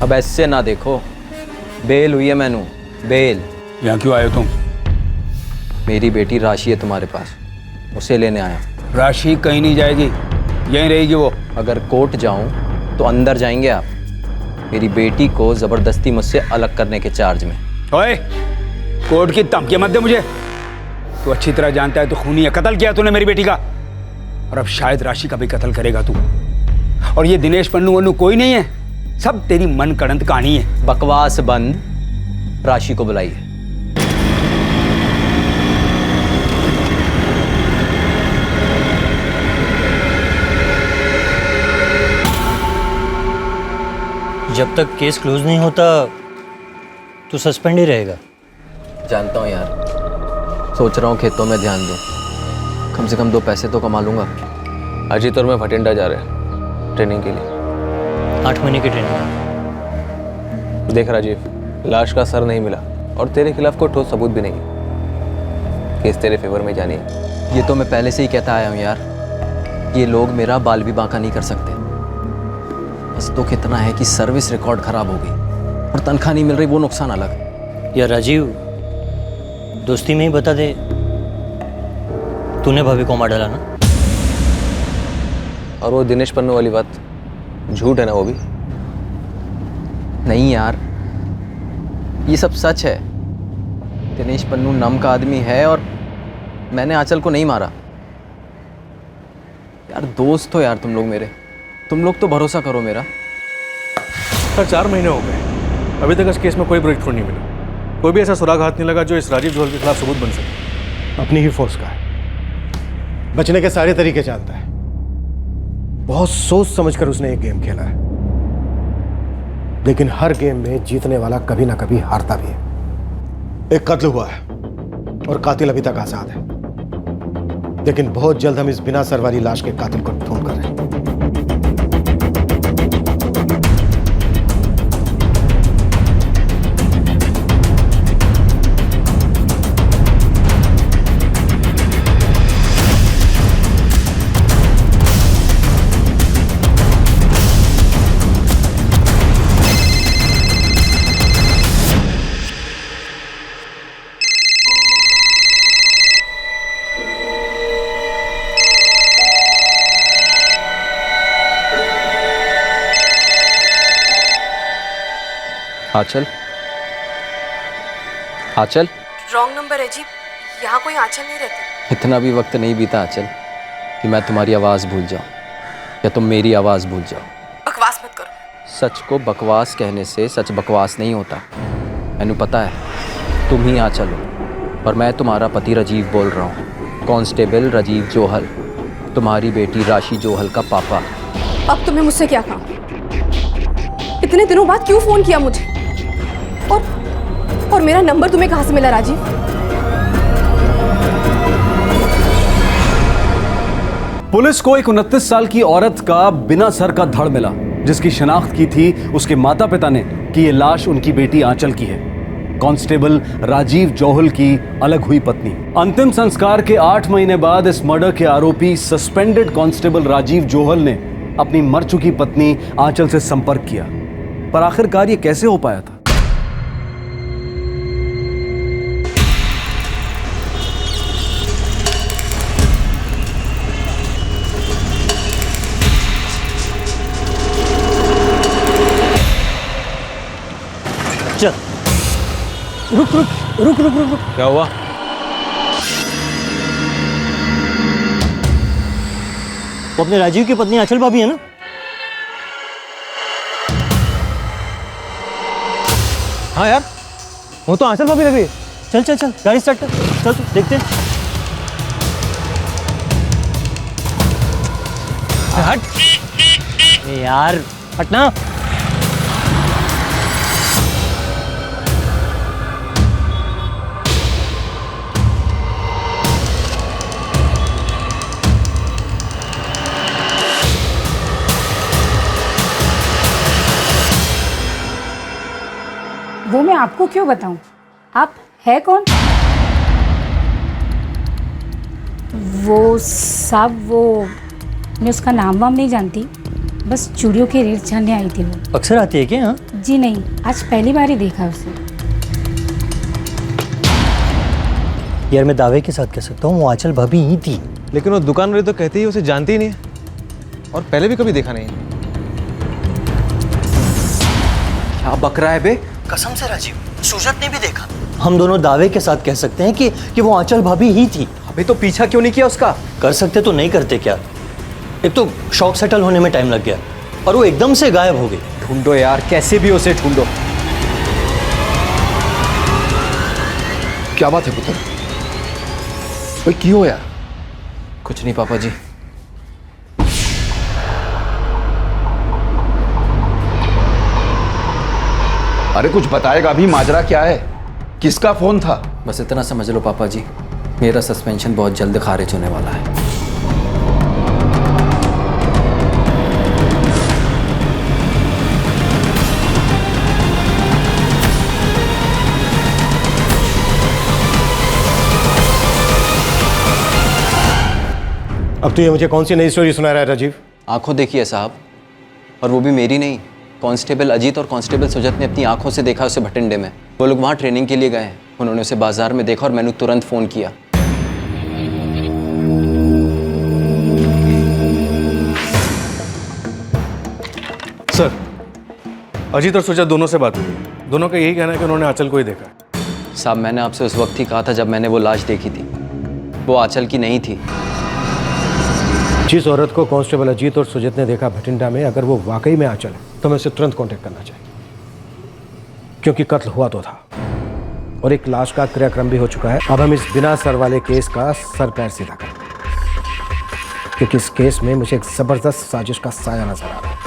अब ऐसे ना देखो, बेल हुई है मैनू, बेल। यहाँ क्यों आए हो तुम? मेरी बेटी राशि है तुम्हारे पास, उसे लेने आया। राशि कहीं नहीं जाएगी, यहीं रहेगी वो। अगर कोर्ट जाऊं तो अंदर जाएंगे आप, मेरी बेटी को जबरदस्ती मुझसे अलग करने के चार्ज में। ओए, कोर्ट की धमकी मत दे मुझे। तू अच्छी तरह जानता है तो खूनी है, कत्ल किया तूने मेरी बेटी का, और अब शायद राशि का भी कत्ल करेगा तू। और ये दिनेश पन्नू वन्नू कोई नहीं है, सब तेरी मन गढ़ंत कहानी है। बकवास बंद, राशि को बुलाइए। जब तक केस क्लोज नहीं होता तो सस्पेंड ही रहेगा। जानता हूँ यार, सोच रहा हूँ खेतों में ध्यान दूँ, कम से कम 2 पैसे तो कमा लूंगा। अजीत और मैं भटिंडा जा रहे हैं ट्रेनिंग के लिए। 8 महीने की ट्रेनिंग। देख राजीव, लाश का सर नहीं मिला और तेरे खिलाफ कोई ठोस सबूत भी नहीं। केस तेरे फेवर में जानी है। ये तो मैं पहले से ही कहता आया हूँ यार, ये लोग मेरा बाल भी बांका नहीं कर सकते। बस तो कितना है कि सर्विस रिकॉर्ड खराब हो गई और तनख्वाह नहीं मिल रही, वो नुकसान अलग। यार राजीव, दोस्ती में ही बता दे, तूने भाभी को मार डाला ना? और वो दिनेश पन्नू वाली बात झूठ है ना? वो भी नहीं यार, ये सब सच है। दिनेश पन्नू नाम का आदमी है और मैंने आंचल को नहीं मारा। यार दोस्त हो यार तुम लोग मेरे, तुम लोग तो भरोसा करो मेरा। सर 4 महीने हो गए, अभी तक इस केस में कोई ब्रेक थ्रू नहीं मिला। कोई भी ऐसा सुराग हाथ नहीं लगा जो इस राजीव जोहल के खिलाफ सबूत बन सके। अपनी ही फोर्स का है, बचने के सारे तरीके जानता है। बहुत सोच समझकर उसने एक गेम खेला है, लेकिन हर गेम में जीतने वाला कभी ना कभी हारता भी है। एक कत्ल हुआ है और कातिल अभी तक आजाद है, लेकिन बहुत जल्द हम इस बिना सर वाली लाश के कातिल को ढूंढ कर रहे हैं। आंचल, आंचल। रॉन्ग नंबर है जी, यहाँ कोई आंचल नहीं रहती। इतना भी वक्त नहीं बीता आंचल कि मैं तुम्हारी आवाज़ भूल जाऊं या तुम मेरी आवाज़ भूल जाओ। बकवास मत करो। सच को बकवास कहने से सच बकवास नहीं होता। मैंने पता है तुम ही आंचल हो और मैं तुम्हारा पति राजीव बोल रहा हूँ, कांस्टेबल राजीव जोहल, तुम्हारी बेटी राशि जोहल का पापा। अब तुम्हें मुझसे क्या काम? इतने दिनों बाद क्यों फोन किया मुझे? और मेरा नंबर तुम्हें कहां से मिला राजीव? पुलिस को एक 29 साल की औरत का बिना सर का धड़ मिला, जिसकी शिनाख्त की थी उसके माता पिता ने कि ये लाश उनकी बेटी आंचल की है, कांस्टेबल राजीव जोहल की अलग हुई पत्नी। अंतिम संस्कार के 8 महीने बाद इस मर्डर के आरोपी सस्पेंडेड कांस्टेबल राजीव जोहल ने अपनी मर चुकी पत्नी आंचल से संपर्क किया पर आखिरकार ये कैसे हो पाया था? चल रुक रुक रुक रुक रुक रुक। क्या हुआ? वो अपने राजीव की पत्नी आंचल भाभी है ना? हाँ यार, वो तो आंचल भाभी लग रही है। चल चल चल गाड़ी स्टार्ट कर, चल तू देखते हैं। हट यार, हटना। वो मैं आपको क्यों बताऊं? आप है कौन? वो साहब, वो मैं उसका नाम वाम नहीं जानती, बस चूड़ियों के रेट जानने आई थी। वो अक्सर आती है क्या? हाँ जी नहीं, आज पहली बार ही देखा उसे। यार मैं दावे के साथ कह सकता हूँ वो आंचल भाभी ही थी। लेकिन वो दुकान वाली तो कहती है उसे जानती ही नहीं है, और पहले भी कभी देखा नहीं है। क्या बक रहा है बे? कसम से राजीव, सुजत ने भी देखा। हम दोनों दावे के साथ कह सकते हैं कि वो आंचल भाभी ही थी। अभी तो पीछा क्यों नहीं किया उसका? कर सकते तो नहीं करते क्या? एक तो शॉक सेटल होने में टाइम लग गया और वो एकदम से गायब हो गई। ढूंढो यार, कैसे भी उसे ढूंढो। क्या बात है पुत्र? भाई क्यों यार? कुछ नहीं पापा जी। अरे कुछ बताएगा अभी, माजरा क्या है? किसका फोन था? बस इतना समझ लो पापा जी, मेरा सस्पेंशन बहुत जल्द खारिज होने वाला है। अब तो ये मुझे कौन सी नई स्टोरी सुना रहा है राजीव? आंखों देखिए साहब, और वो भी मेरी नहीं, कांस्टेबल अजीत और कांस्टेबल सुजत ने अपनी आंखों से देखा उसे भटिंडे में। वो लोग वहाँ ट्रेनिंग के लिए गए हैं, उन्होंने उसे बाजार में देखा और मैंने तुरंत फ़ोन किया। सर, अजीत और सुजत दोनों से बात हुई, दोनों का यही कहना है कि उन्होंने आंचल को ही देखा है। साहब मैंने आपसे उस वक्त ही कहा था जब मैंने वो लाश देखी थी, वो आंचल की नहीं थी। जिस औरत को कांस्टेबल अजीत और सुजित ने देखा भटिंडा में, अगर वो वाकई में आंचल है तो हमें उसे तुरंत कांटेक्ट करना चाहिए, क्योंकि कत्ल हुआ तो था और एक लाश का क्रियाक्रम भी हो चुका है। अब हम इस बिना सर वाले केस का सर पैर सीधा करेंगे, क्योंकि इस केस में मुझे एक जबरदस्त साजिश का साया नजर आ रहा है।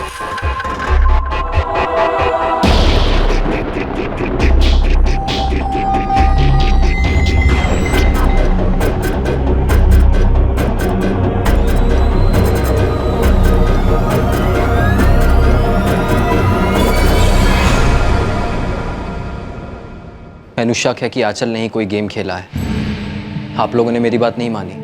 मैंने शक है कि आंचल ने ही कोई गेम खेला है। आप लोगों ने मेरी बात नहीं मानी,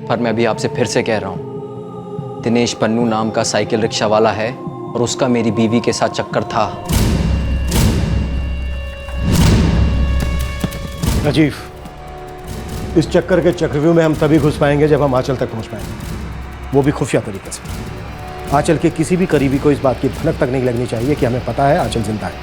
पर मैं अभी आपसे फिर से कह रहा हूं, दिनेश पन्नू नाम का साइकिल रिक्शा वाला है और उसका मेरी बीवी के साथ चक्कर था। राजीव, इस चक्कर के चक्रव्यूह में हम तभी घुस पाएंगे जब हम आंचल तक पहुंच पाएंगे, वो भी खुफिया तरीके से। आंचल के किसी भी करीबी को इस बात की भनक तक नहीं लगनी चाहिए कि हमें पता है आंचल जिंदा है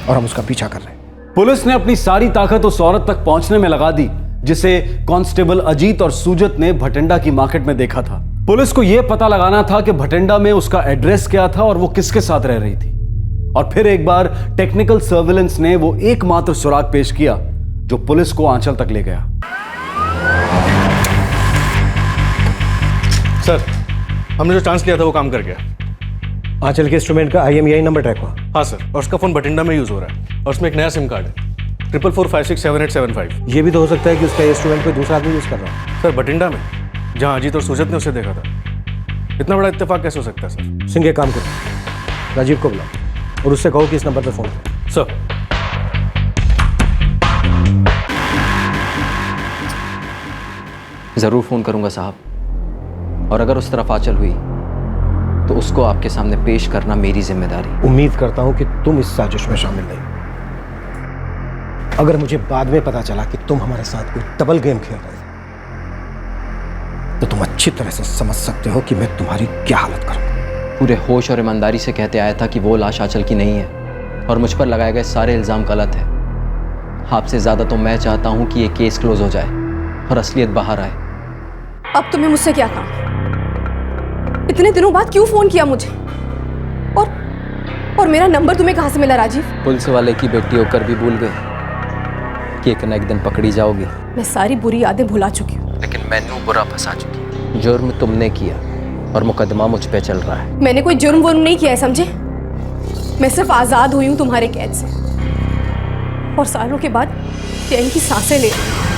और हम उसका पीछा कर रहे हैं। पुलिस ने अपनी सारी ताकत उस औरत तक पहुंचने में लगा दी जिसे कांस्टेबल अजीत और सुजत ने भटिंडा की मार्केट में देखा था। पुलिस को यह पता लगाना था कि भटिंडा में उसका एड्रेस क्या था और वो किसके साथ रह रही थी। और फिर एक बार टेक्निकल सर्विलेंस ने वो एकमात्र सुराग पेश किया जो पुलिस को आंचल तक ले गया। सर, हमने जो चांस लिया था वो काम कर गया। आंचल के इंस्ट्रूमेंट का IMEI नंबर ट्रैक हुआ? हाँ सर, और उसका फोन भटिंडा में यूज हो रहा है और उसमें एक नया सिम कार्ड है 44467875। ये भी तो हो सकता है कि उसका इंस्ट्रूमेंट कोई दूसरा आदमी यूज कर रहा हो। सर, भटिंडा में जहाँ अजीत और सुजत ने उसे देखा था, इतना बड़ा इत्तेफाक कैसे हो सकता है सर? सिंह, एक काम करो, राजीव को बुलाओ और उससे कहो कि इस नंबर पर फोन करो। सर। जरूर फोन करूंगा साहब, और अगर उस तरफ आंचल हुई तो उसको आपके सामने पेश करना मेरी जिम्मेदारी। उम्मीद करता हूं कि तुम इस साजिश में शामिल नहीं। अगर मुझे बाद में पता चला कि तुम हमारे साथ कोई डबल गेम खेल रहे थे, तो तुम अच्छी तरह से समझ सकते हो कि मैं तुम्हारी क्या हालत करूंगा। पूरे होश और ईमानदारी से कहते आया था कि वो लाश आंचल की नहीं है और मुझ पर लगाए गए सारे इल्ज़ाम गलत है। आपसे ज़्यादा तो मैं चाहता हूं कि ये केस क्लोज हो जाए और असलियत बाहर आए। अब तुम्हें मुझसे क्या काम? इतने दिनों बाद क्यों फोन किया मुझे? और मेरा नंबर तुम्हें कहां से मिला राजीव? पुलिस वाले की बेटी होकर भी भूल गए कि एक न एक दिन पकड़ी जाओगी। मैं सारी बुरी यादें भुला चुकी हूँ, लेकिन मैनू बुरा फंसा चुकी। जुर्म तुमने किया और मुकदमा मुझ पे चल रहा है। मैंने कोई जुर्म वुर्म नहीं किया है, समझे? मैं सिर्फ आजाद हुई हूँ तुम्हारे कैद से और सालों के बाद चैन की सांसें ले।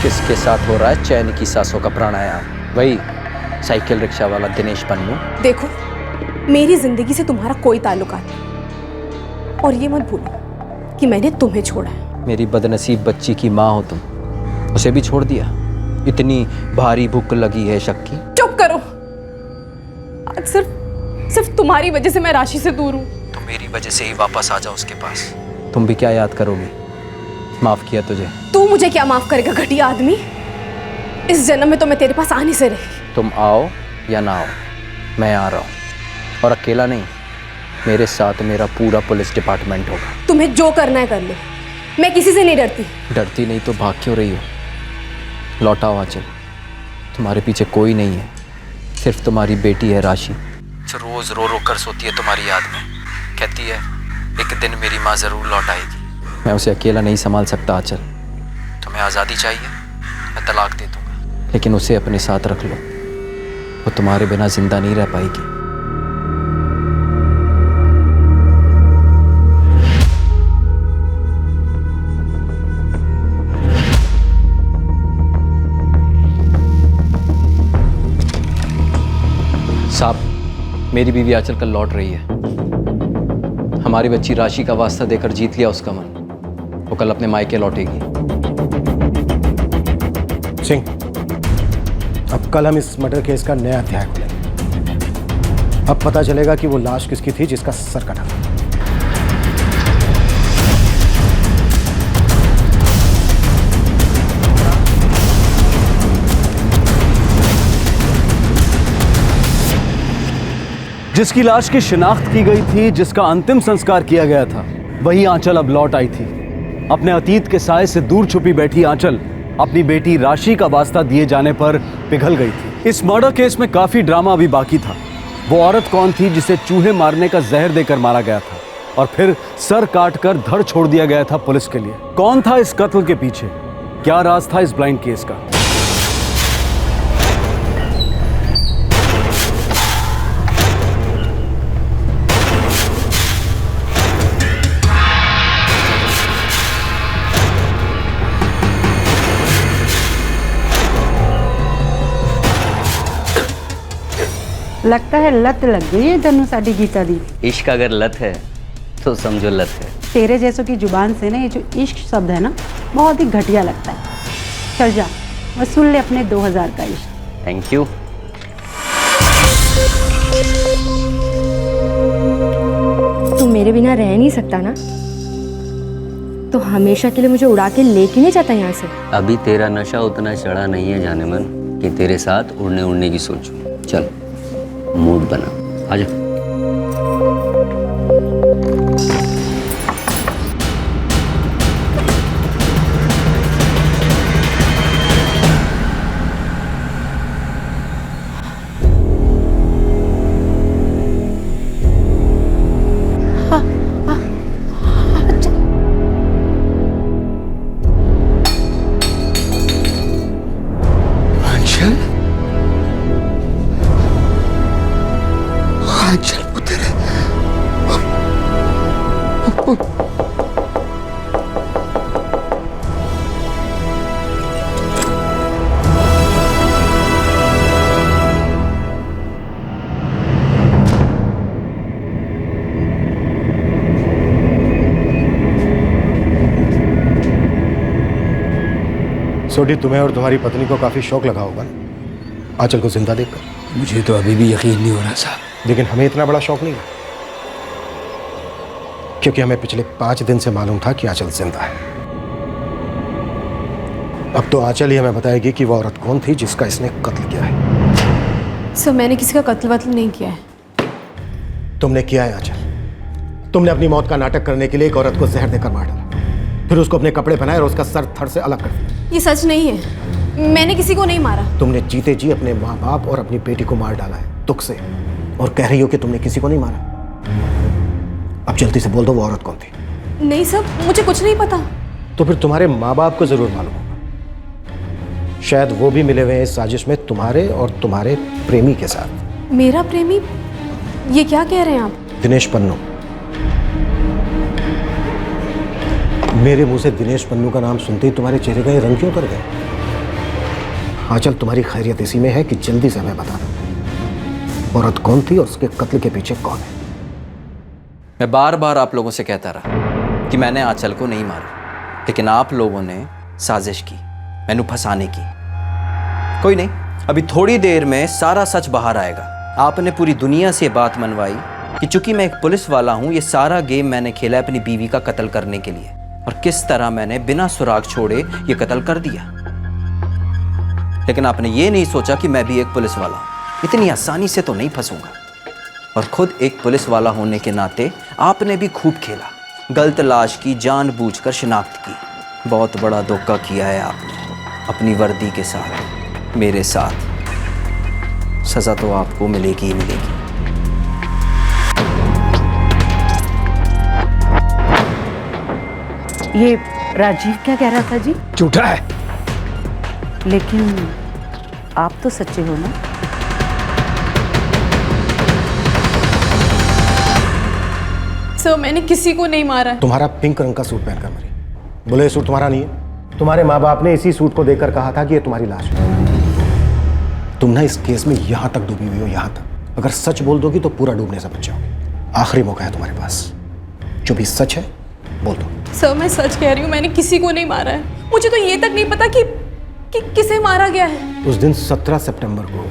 किसके साथ हो रहा है चैन की सांसों का प्राणायाम? वही साइकिल रिक्शा वाला दिनेश पन्नू। देखो, मेरी जिंदगी से तुम्हारा कोई ताल्लुक नहीं और ये मत भूलो कि मैंने तुम्हें छोड़ा है। मेरी बदनसीब बच्ची की माँ हो तुम, उसे भी छोड़ दिया। इतनी भारी भूख लगी है शक की। चुप करो। आज सिर्फ तुम्हारी वजह से मैं राशि से दूर हूँ। तो मेरी वजह से ही वापस आ जाओ उसके पास। तुम भी क्या याद करोगे? माफ किया तुझे। तू मुझे क्या माफ करेगा घटिया आदमी? इस जन्म में तो मैं तेरे पास आने से रही। तुम आओ या ना आओ, मैं आ रहा हूँ और अकेला नहीं, मेरे साथ मेरा पूरा पुलिस डिपार्टमेंट होगा। तुम्हें जो करना है कर लो, मैं किसी से नहीं डरती। डरती नहीं तो भाग क्यों रही हो? लौटाओ आंचल, तुम्हारे पीछे कोई नहीं है, सिर्फ तुम्हारी बेटी है राशि, जो रोज रो रो कर सोती है तुम्हारी याद में। कहती है एक दिन मेरी माँ जरूर लौट आएगी। मैं उसे अकेला नहीं संभाल सकता आंचल। तुम्हें आज़ादी चाहिए, मैं तलाक दे दूंगा, लेकिन उसे अपने साथ रख लो, वो तुम्हारे बिना जिंदा नहीं रह पाएगी। साहब, मेरी बीवी आंचल कल लौट रही है। हमारी बच्ची राशि का वास्ता देकर जीत लिया उसका मन। वो कल अपने मायके लौटेगी। सिंह, अब कल हम इस मर्डर केस का नया अध्याय खोलेंगे। अब पता चलेगा कि वो लाश किसकी थी जिसका सर कटा। जिसकी लाश की शिनाख्त की गई थी, जिसका अंतिम संस्कार किया गया था, वही आंचल अब लौट आई थी। अपने अतीत के साए से दूर छुपी बैठी आंचल अपनी बेटी राशि का वास्ता दिए जाने पर पिघल गई थी। इस मर्डर केस में काफी ड्रामा अभी बाकी था। वो औरत कौन थी जिसे चूहे मारने का जहर देकर मारा गया था और फिर सर काटकर धड़ छोड़ दिया गया था पुलिस के लिए? कौन था इस कत्ल के पीछे? क्या राज था इस ब्लाइंड केस का? लगता है लत लग गई है तनु साडी गीता दी। इश्क अगर लत है तो समझो लत है। तेरे जैसों की जुबान से ना ये जो इश्क शब्द है ना, बहुत ही घटिया लगता है। चल जा, वसूल ले अपने 2000 का इश्क। Thank you. तू मेरे बिना रह नहीं सकता ना? तो हमेशा के लिए मुझे उड़ा के लेके नहीं जाता यहाँ से? अभी तेरा नशा उतना चढ़ा नहीं है जाने मन कि तेरे साथ उड़ने की सोचूं। चल, मूड बना, आजा। सोडी, तुम्हें और तुम्हारी पत्नी को काफी शौक लगा होगा ना आंचल को जिंदा देखकर? मुझे तो अभी भी यकीन नहीं हो रहा साहब। लेकिन हमें इतना बड़ा शौक नहीं है, क्योंकि हमें पिछले 5 दिन से मालूम था कि आंचल जिंदा है। अब तो आंचल ही हमें बताएगी कि वो औरत कौन थी जिसका इसने कत्ल किया है। सर मैंने किसी का कत्ल वत्ल नहीं किया है। तुमने किया है आंचल। तुमने अपनी मौत का नाटक करने के लिए एक औरत को जहर देकर मार डाला, फिर उसको अपने कपड़े पहनाए और उसका सर धड़ से अलग कर दिया। ये सच नहीं है, मैंने किसी को नहीं मारा। तुमने जीते जी अपने माँ बाप और अपनी बेटी को मार डाला है दुख से, और कह रही हो कि तुमने किसी को नहीं मारा। अब जल्दी से बोल दो वो औरत कौन थी। नहीं सर, मुझे कुछ नहीं पता। तो फिर तुम्हारे माँ बाप को जरूर मालूम होगा, शायद वो भी मिले हुए हैं इस साजिश में तुम्हारे और तुम्हारे प्रेमी के साथ। मेरा प्रेमी? ये क्या कह रहे हैं आप? दिनेश पन्नू। मेरे मुंह से दिनेश पन्नू का नाम सुनते ही तुम्हारे चेहरे का ये रंग क्यों उतर गए? आंचल, तुम्हारी खैरियत इसी में है कि जल्दी से हमें बता दो औरत कौन थी और उसके कत्ल के पीछे कौन है। मैं बार बार आप लोगों से कहता रहा कि मैंने आंचल को नहीं मारा, लेकिन आप लोगों ने साजिश की मैनू फंसाने की। कोई नहीं, अभी थोड़ी देर में सारा सच बाहर आएगा। आपने पूरी दुनिया से बात मनवाई कि चूंकि मैं एक पुलिस वाला हूं, ये सारा गेम मैंने खेला है अपनी बीवी का कत्ल करने के लिए, और किस तरह मैंने बिना सुराग छोड़े ये कत्ल कर दिया। लेकिन आपने ये नहीं सोचा कि मैं भी एक पुलिस वाला हूं, इतनी आसानी से तो नहीं फंसूंगा। और खुद एक पुलिस वाला होने के नाते आपने भी खूब खेला, गलत लाश की जानबूझकर शिनाख्त की। बहुत बड़ा धोखा किया है आपने अपनी वर्दी के साथ, मेरे साथ। सजा तो आपको मिलेगी ही मिलेगी। ये राजीव क्या कह रहा था जी? झूठा है। लेकिन आप तो सच्चे हो ना? सर मैंने किसी को नहीं मारा है। तुम्हारा पिंक रंग का सूट पहनकर मरी। बोले ये सूट तुम्हारा नहीं है। तुम्हारे माँ बाप ने इसी सूट को देखकर कहा था कि ये तुम्हारी लाश है। तुम ना इस केस में यहां तक डूबी हुई हो, यहां तक। अगर सच बोल दोगी तो पूरा डूबने से बच जाओगे। आखिरी मौका है तुम्हारे पास, जो भी सच है बोल दो। सर मैं सच कह रही हूँ, मैंने किसी को नहीं मारा है। मुझे तो ये तक नहीं पता कि किसे मारा गया है। उस दिन 17 सितंबर को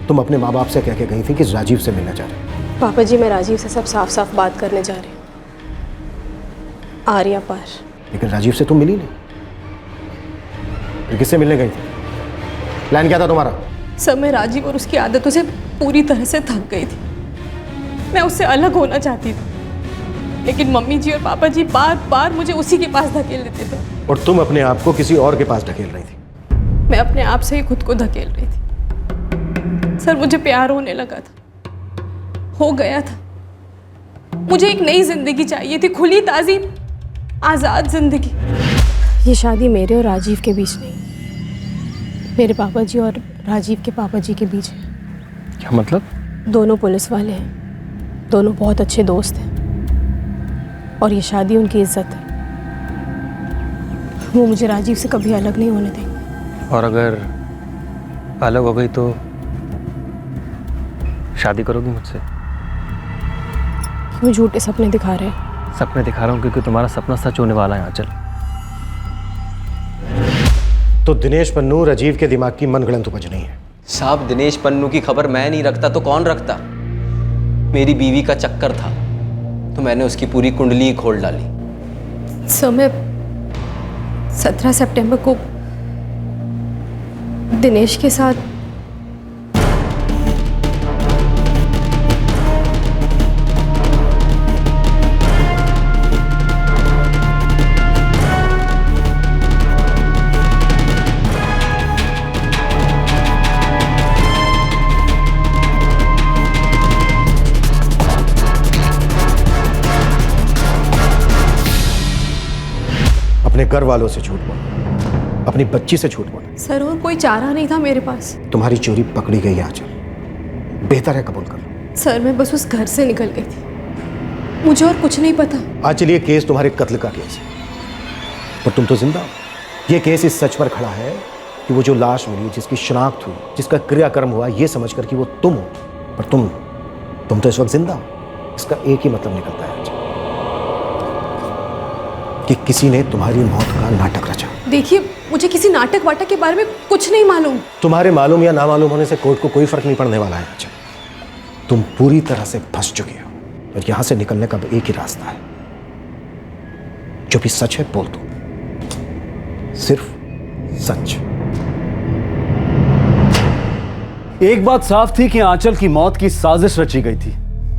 तुम अपने माँ बाप से कह के गई थी कि राजीव से मिलना चाह रहे। पापा जी, मैं राजीव से सब साफ साफ बात करने जा रही हूँ, आर्या पार। लेकिन राजीव से तुम मिली नहीं, फिर किससे मिलने गई थी? प्लान क्या था तुम्हारा? सर मैं राजीव और उसकी आदतों से पूरी तरह से थक गई थी। मैं उससे अलग होना चाहती थी, लेकिन मम्मी जी और पापा जी बार बार मुझे उसी के पास धकेल देते थे। और तुम अपने आप को किसी और के पास धकेल रही थी। मैं अपने आप से ही खुद को धकेल रही थी। सर मुझे प्यार होने लगा था, हो गया था। मुझे एक नई जिंदगी चाहिए थी, खुली ताजी आजाद जिंदगी। ये शादी मेरे और राजीव के बीच नहीं, मेरे पापा जी और राजीव के पापा जी के बीच है। क्या मतलब? दोनों पुलिस वाले हैं, दोनों बहुत अच्छे दोस्त हैं, और ये शादी उनकी इज्जत है। वो मुझे राजीव से कभी अलग नहीं होने देंगे। और अगर अलग हो गई तो शादी करोगी मुझसे? क्यों झूठे सपने दिखा रहे हैं? सपने दिखा रहा हूँ क्योंकि तुम्हारा सपना सच होने वाला है आंचल। तो दिनेश पन्नू राजीव के दिमाग की मनगढ़ंत उपज नहीं है। साहब, दिनेश पन्नू की खबर मैं नहीं रखता तो कौन रखता? मेरी बीवी का चक्कर था तो मैंने उसकी पूरी कुंडली खोल डाली। सर मैं 17 सितंबर को दिनेश के साथ अपने घर वालों से झूठ बोला, अपनी बच्ची से झूठ बोला। सर और कोई चारा नहीं था मेरे पास। तुम्हारी चोरी पकड़ी गई आंचल, बेहतर है कबूल कर लो। सर मैं बस उस घर से निकल गई थी, मुझे और कुछ नहीं पता। आंचल, ये केस तुम्हारे कत्ल का केस है, पर तुम तो जिंदा हो। ये केस इस सच पर खड़ा है कि वो जो लाश मिली, जिसकी शिनाख्त हुई, जिसका क्रियाकर्म हुआ, ये समझकर कि वो तुम हो, पर तुम तो इस वक्त जिंदा हो। इसका एक ही मतलब निकलता है कि किसी ने तुम्हारी मौत का नाटक रचा। देखिए, मुझे किसी नाटक वाटक के बारे में कुछ नहीं मालूम। तुम्हारे मालूम या ना मालूम होने से कोर्ट को कोई फर्क नहीं पड़ने वाला है। अच्छा, तुम पूरी तरह से फंस चुके हो और यहां से निकलने का एक ही रास्ता है। जो भी सच है बोल दो, सिर्फ सच। एक बात साफ थी कि आंचल की मौत की साजिश रची गई थी,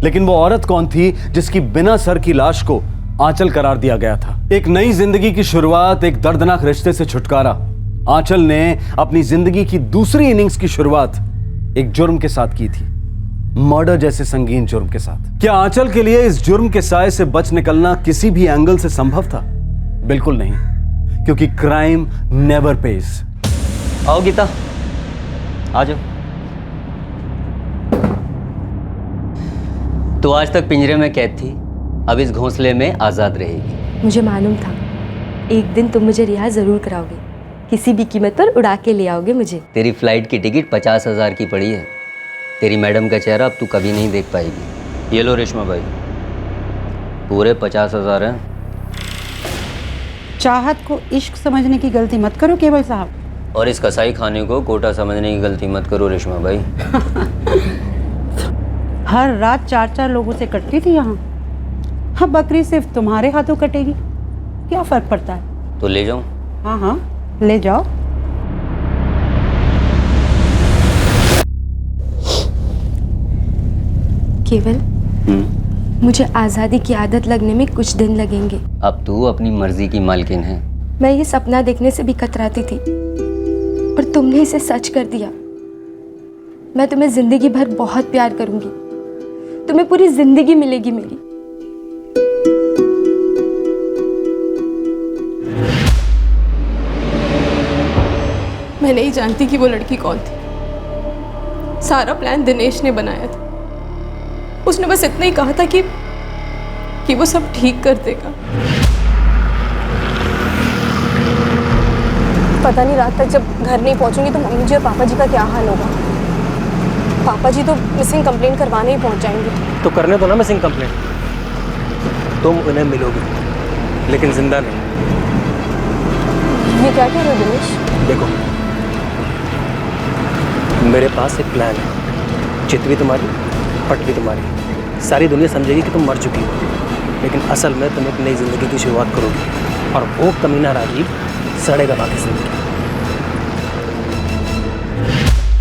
लेकिन वो औरत कौन थी जिसकी बिना सर की लाश को आंचल करार दिया गया था? एक नई जिंदगी की शुरुआत, एक दर्दनाक रिश्ते से छुटकारा। आंचल ने अपनी जिंदगी की दूसरी इनिंग्स की शुरुआत एक जुर्म के साथ की थी, मर्डर जैसे संगीन जुर्म के साथ। क्या आंचल के लिए इस जुर्म के साए से बच निकलना किसी भी एंगल से संभव था? बिल्कुल नहीं, क्योंकि क्राइम नेवर पेज। आओ गीता, आ जाओ। तो आज तक पिंजरे में कैद थी, अब इस घोंसले में आजाद रहेगी। मुझे मालूम था एक दिन तुम मुझे रिहा जरूर कराओगे, किसी भी कीमत पर उड़ा के ले आओगे मुझे। तेरी फ्लाइट की टिकट 50,000 की पड़ी है। तेरी मैडम का चेहरा अब तू कभी नहीं देख पाएगी। ये लो रेशमा भाई, पूरे 50,000 हैं। चाहत को इश्क समझने की गलती मत करो केवल साहब। और इस कसाई खाने को कोटा समझने की गलती मत करो रेशमा भाई। हर रात 4-4 लोगों से कटती थी यहाँ, अब बकरी सिर्फ तुम्हारे हाथों कटेगी, क्या फर्क पड़ता है? तो ले जाऊं? हाँ हाँ ले जाओ। केवल मुझे आज़ादी की आदत लगने में कुछ दिन लगेंगे। अब तू अपनी मर्जी की मालकिन है। मैं ये सपना देखने से भी कतराती थी, पर तुमने इसे सच कर दिया। मैं तुम्हें जिंदगी भर बहुत प्यार करूंगी, तुम्हें पूरी जिंदगी मिलेगी मेरी। मैं नहीं जानती कि वो लड़की कौन थी। सारा प्लान दिनेश ने बनाया था। उसने बस इतना ही कहा था कि वो सब ठीक कर देगा। पता नहीं रात तक जब घर नहीं पहुंचूंगी तो मम्मी जी और पापा जी का क्या हाल होगा। पापा जी तो मिसिंग कंप्लेन करवाने ही पहुंच जाएंगे। तो करने दो ना मिसिंग कंप्लेन, तुम उन्हें मिलोगे लेकिन जिंदा नहीं। ये क्या कह रहे हो दिनेश? देखो मेरे पास एक प्लान है, चित भी तुम्हारी पट भी तुम्हारी। सारी दुनिया समझेगी कि तुम मर चुकी हो, लेकिन असल में तुम एक नई जिंदगी की शुरुआत करोगी और वो कमीना राजीव सड़ेगा बाकी जिंदगी।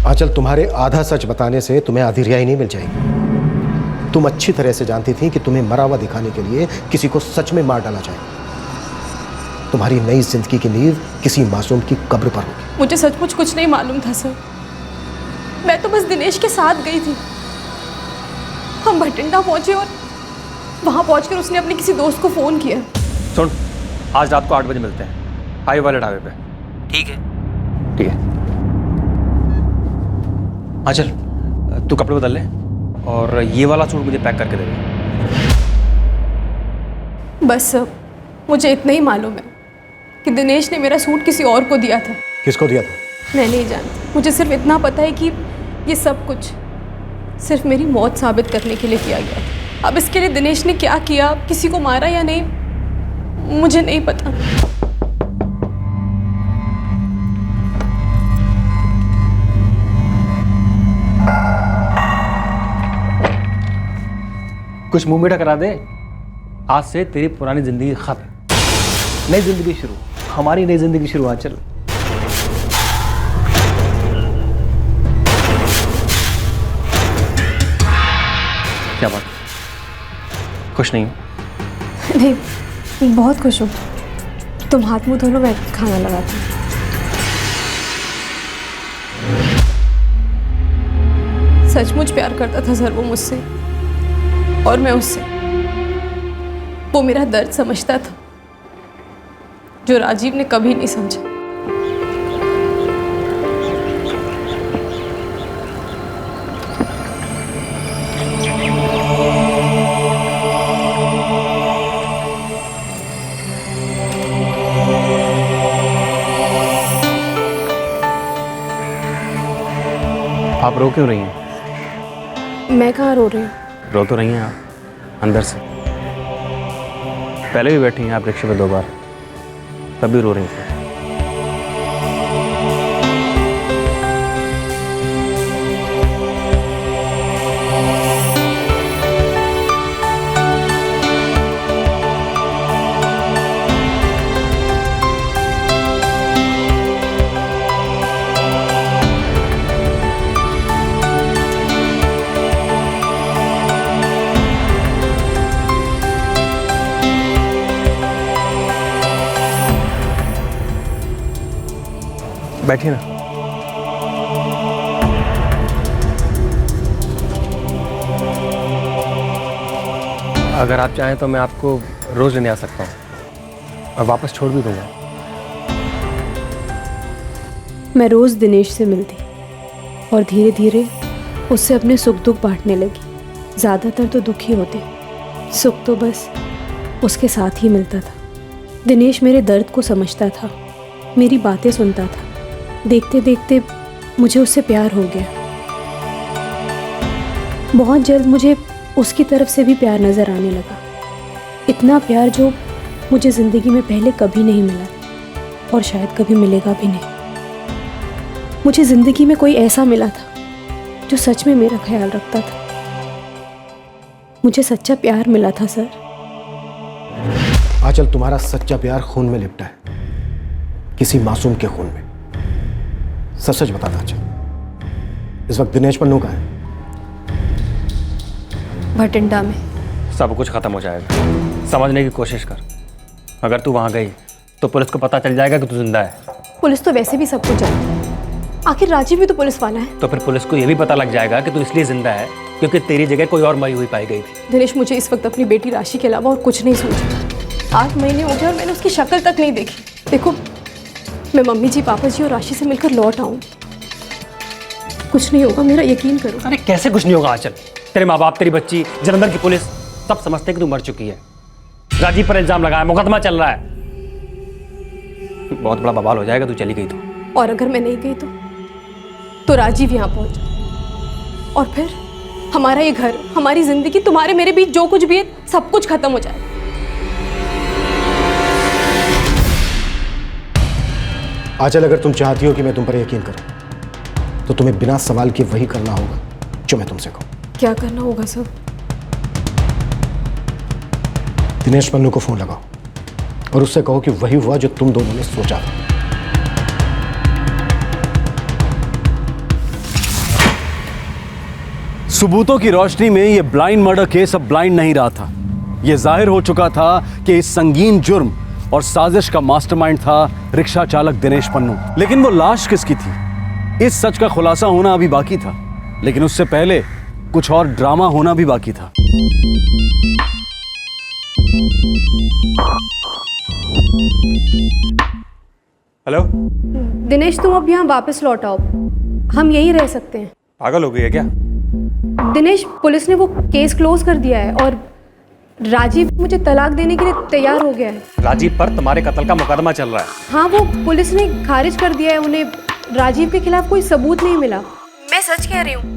आंचल, तुम्हारे आधा सच बताने से तुम्हें आधी रिहाई नहीं मिल जाएगी। तुम अच्छी तरह से जानती थी कि तुम्हें मरा हुआ दिखाने के लिए किसी को सच में मार डाला जाएगा। तुम्हारी नई जिंदगी की नींव किसी मासूम की कब्र पर होगी। मुझे सचमुच कुछ नहीं मालूम था सर। मैं तो बस दिनेश के साथ गई थी। हम भटिंडा पहुंचे और वहां पहुंचकर उसने अपने किसी दोस्त को फोन किया। सुन, आज रात को 8 बजे मिलते हैं हाई वाले ढाबे पे। ठीक है? ठीक है। आंचल, तू कपड़े बदल ले और ये वाला सूट मुझे पैक करके दे दे। बस मुझे इतना ही मालूम है कि दिनेश ने मेरा सूट किसी और को दिया था। किसको दिया था? मैं नहीं जानती। मुझे सिर्फ इतना पता है कि ये सब कुछ सिर्फ मेरी मौत साबित करने के लिए किया गया था। अब इसके लिए दिनेश ने क्या किया, किसी को मारा या नहीं, मुझे नहीं पता। कुछ मुंह मीठा करा दे। आज से तेरी पुरानी जिंदगी खत्म, नई जिंदगी शुरू, हमारी नई जिंदगी शुरू। आंचल, क्या बात, खुश नहीं हो? नहीं, बहुत खुश हूँ। तुम हाथ मुंह धो लो, मैं खाना लगाती हूँ। सचमुच प्यार करता था सर वो मुझसे और मैं उससे। वो मेरा दर्द समझता था जो राजीव ने कभी नहीं समझा। आप रो क्यों रही हैं? मैं कहाँ रो रही हूँ? रो तो रही हैं आप अंदर से। पहले भी बैठी हैं आप रिक्शे पे 2 बार, तब भी रो रही थी। बैठिए ना। अगर आप चाहें तो मैं आपको रोज लेने आ सकता हूँ और वापस छोड़ भी दूंगा। मैं रोज़ दिनेश से मिलती और धीरे धीरे उससे अपने सुख दुख बांटने लगी। ज़्यादातर तो दुख ही होते, सुख तो बस उसके साथ ही मिलता था। दिनेश मेरे दर्द को समझता था, मेरी बातें सुनता था। देखते देखते मुझे उससे प्यार हो गया। बहुत जल्द मुझे उसकी तरफ से भी प्यार नज़र आने लगा। इतना प्यार जो मुझे ज़िंदगी में पहले कभी नहीं मिला और शायद कभी मिलेगा भी नहीं। मुझे ज़िंदगी में कोई ऐसा मिला था जो सच में मेरा ख्याल रखता था। मुझे सच्चा प्यार मिला था सर। आंचल, तुम्हारा सच्चा प्यार खून में लिपटा है, किसी मासूम के खून में। सच सच बताना आंचल, इस वक्त दिनेश पन्नू का है? भटिंडा में। सब कुछ खत्म हो जाएगा, समझने की कोशिश कर। अगर तू वहां गई तो पुलिस को पता चल जाएगा कि तू जिंदा है। पुलिस तो वैसे भी सब कुछ जानती है, आखिर राजीव भी तो पुलिस वाला है। तो फिर पुलिस को यह भी पता लग जाएगा कि तू इसलिए जिंदा है क्योंकि तेरी जगह कोई और मरी हुई पाई गई थी। दिनेश, मुझे इस वक्त अपनी बेटी राशि के अलावा और कुछ नहीं सोचा। 8 महीने हो गए और मैंने उसकी शक्ल तक नहीं देखी। देखो, मैं मम्मी जी, पापा जी और राशि से मिलकर लौट आऊँ, कुछ नहीं होगा, मेरा यकीन करो। अरे कैसे कुछ नहीं होगा आंचल? तेरे माँ बाप, तेरी बच्ची, जलंधर की पुलिस सब समझते हैं कि तू मर चुकी है। राजीव पर इल्जाम लगाया, मुकदमा चल रहा है, बहुत बड़ा बवाल हो जाएगा तू चली गई तो। और अगर मैं नहीं गई तो राजीव यहाँ पहुंच और फिर हमारा ये घर, हमारी जिंदगी, तुम्हारे मेरे बीच जो कुछ भी है, सब कुछ खत्म हो जाए। आंचल, अगर तुम चाहती हो कि मैं तुम पर यकीन करूं तो तुम्हें बिना सवाल के वही करना होगा जो मैं तुमसे कहूं। क्या करना होगा सर? दिनेश पन्नू को फोन लगाओ और उससे कहो कि वही हुआ जो तुम दोनों ने सोचा था। सबूतों की रोशनी में यह ब्लाइंड मर्डर केस अब ब्लाइंड नहीं रहा था। यह जाहिर हो चुका था कि इस संगीन जुर्म और साजिश का मास्टरमाइंड था रिक्शा चालक दिनेश पन्नू। लेकिन वो लाश किसकी थी, इस सच का खुलासा होना अभी बाकी था। लेकिन उससे पहले कुछ और ड्रामा होना भी बाकी था। हेलो दिनेश, तुम अब यहाँ वापस लौट आओ, हम यहीं रह सकते हैं। पागल हो गई है क्या? दिनेश, पुलिस ने वो केस क्लोज कर दिया है और राजीव मुझे तलाक देने के लिए तैयार हो गया है। राजीव पर तुम्हारे कत्ल का मुकदमा चल रहा है। हाँ, वो पुलिस ने खारिज कर दिया है, उन्हें राजीव के खिलाफ कोई सबूत नहीं मिला। मैं सच कह रही हूँ,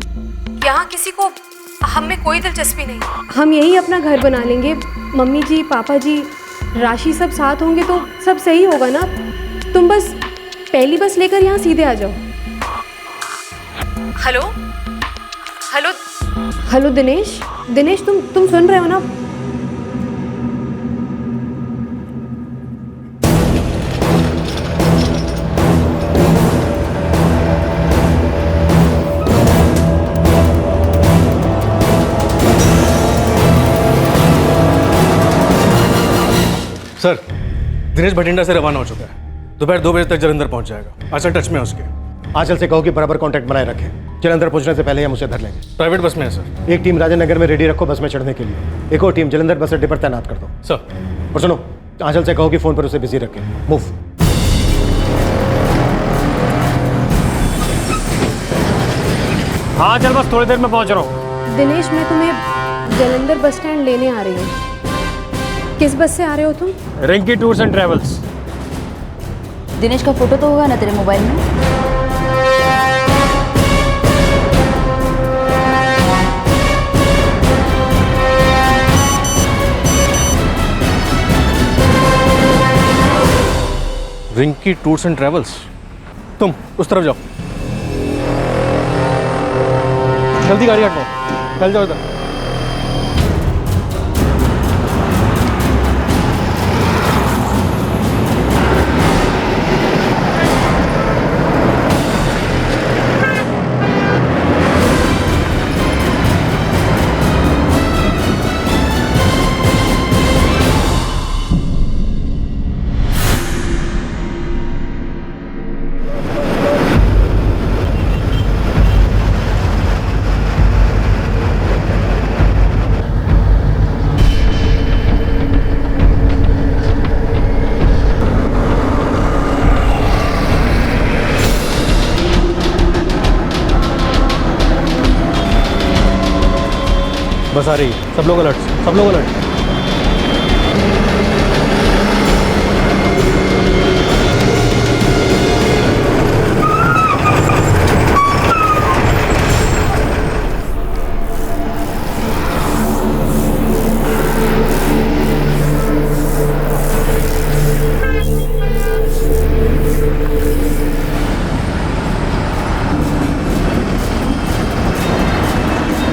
यहाँ किसी को हम में कोई दिलचस्पी नहीं। हम यही अपना घर बना लेंगे, मम्मी जी, पापा जी, राशि सब साथ होंगे तो सब सही होगा ना। तुम बस पहली बस लेकर यहाँ सीधे आ जाओ। Hello hello hello Dinesh, Dinesh तुम सुन रहे हो ना? सर, दिनेश भटिंडा से रवाना हो चुका है, दोपहर 2 बजे तक जलंधर पहुंच जाएगा। आंचल टच में है उसके। आंचल से कहो कि बराबर कांटेक्ट बनाए रखे, जलंधर पहुंचने से पहले हम उसे धर लेंगे। प्राइवेट बस में है सर। एक टीम राजन नगर में रेडी रखो बस में चढ़ने के लिए, एक और टीम जलंधर बस अड्डे पर तैनात कर दो। सर। और सुनो, आंचल से कहो कि फोन पर उसे बिजी रखे। मूव। हाँ चल, बस थोड़ी देर में पहुंच रहा हूँ। दिनेश, मैं तुम्हें जलंधर बस स्टैंड लेने आ रही हूँ। किस बस से आ रहे हो तुम? Rinki tours and travels. Dinesh का फोटो तो होगा ना तेरे मोबाइल में? रिंकी टूर्स एंड ट्रेवल्स, तुम उस तरफ जाओ, जल्दी गाड़ी हटाओ, चल जाओ इधर। बस आ रही है, सब लोग अलर्ट, सब लोग अलर्ट।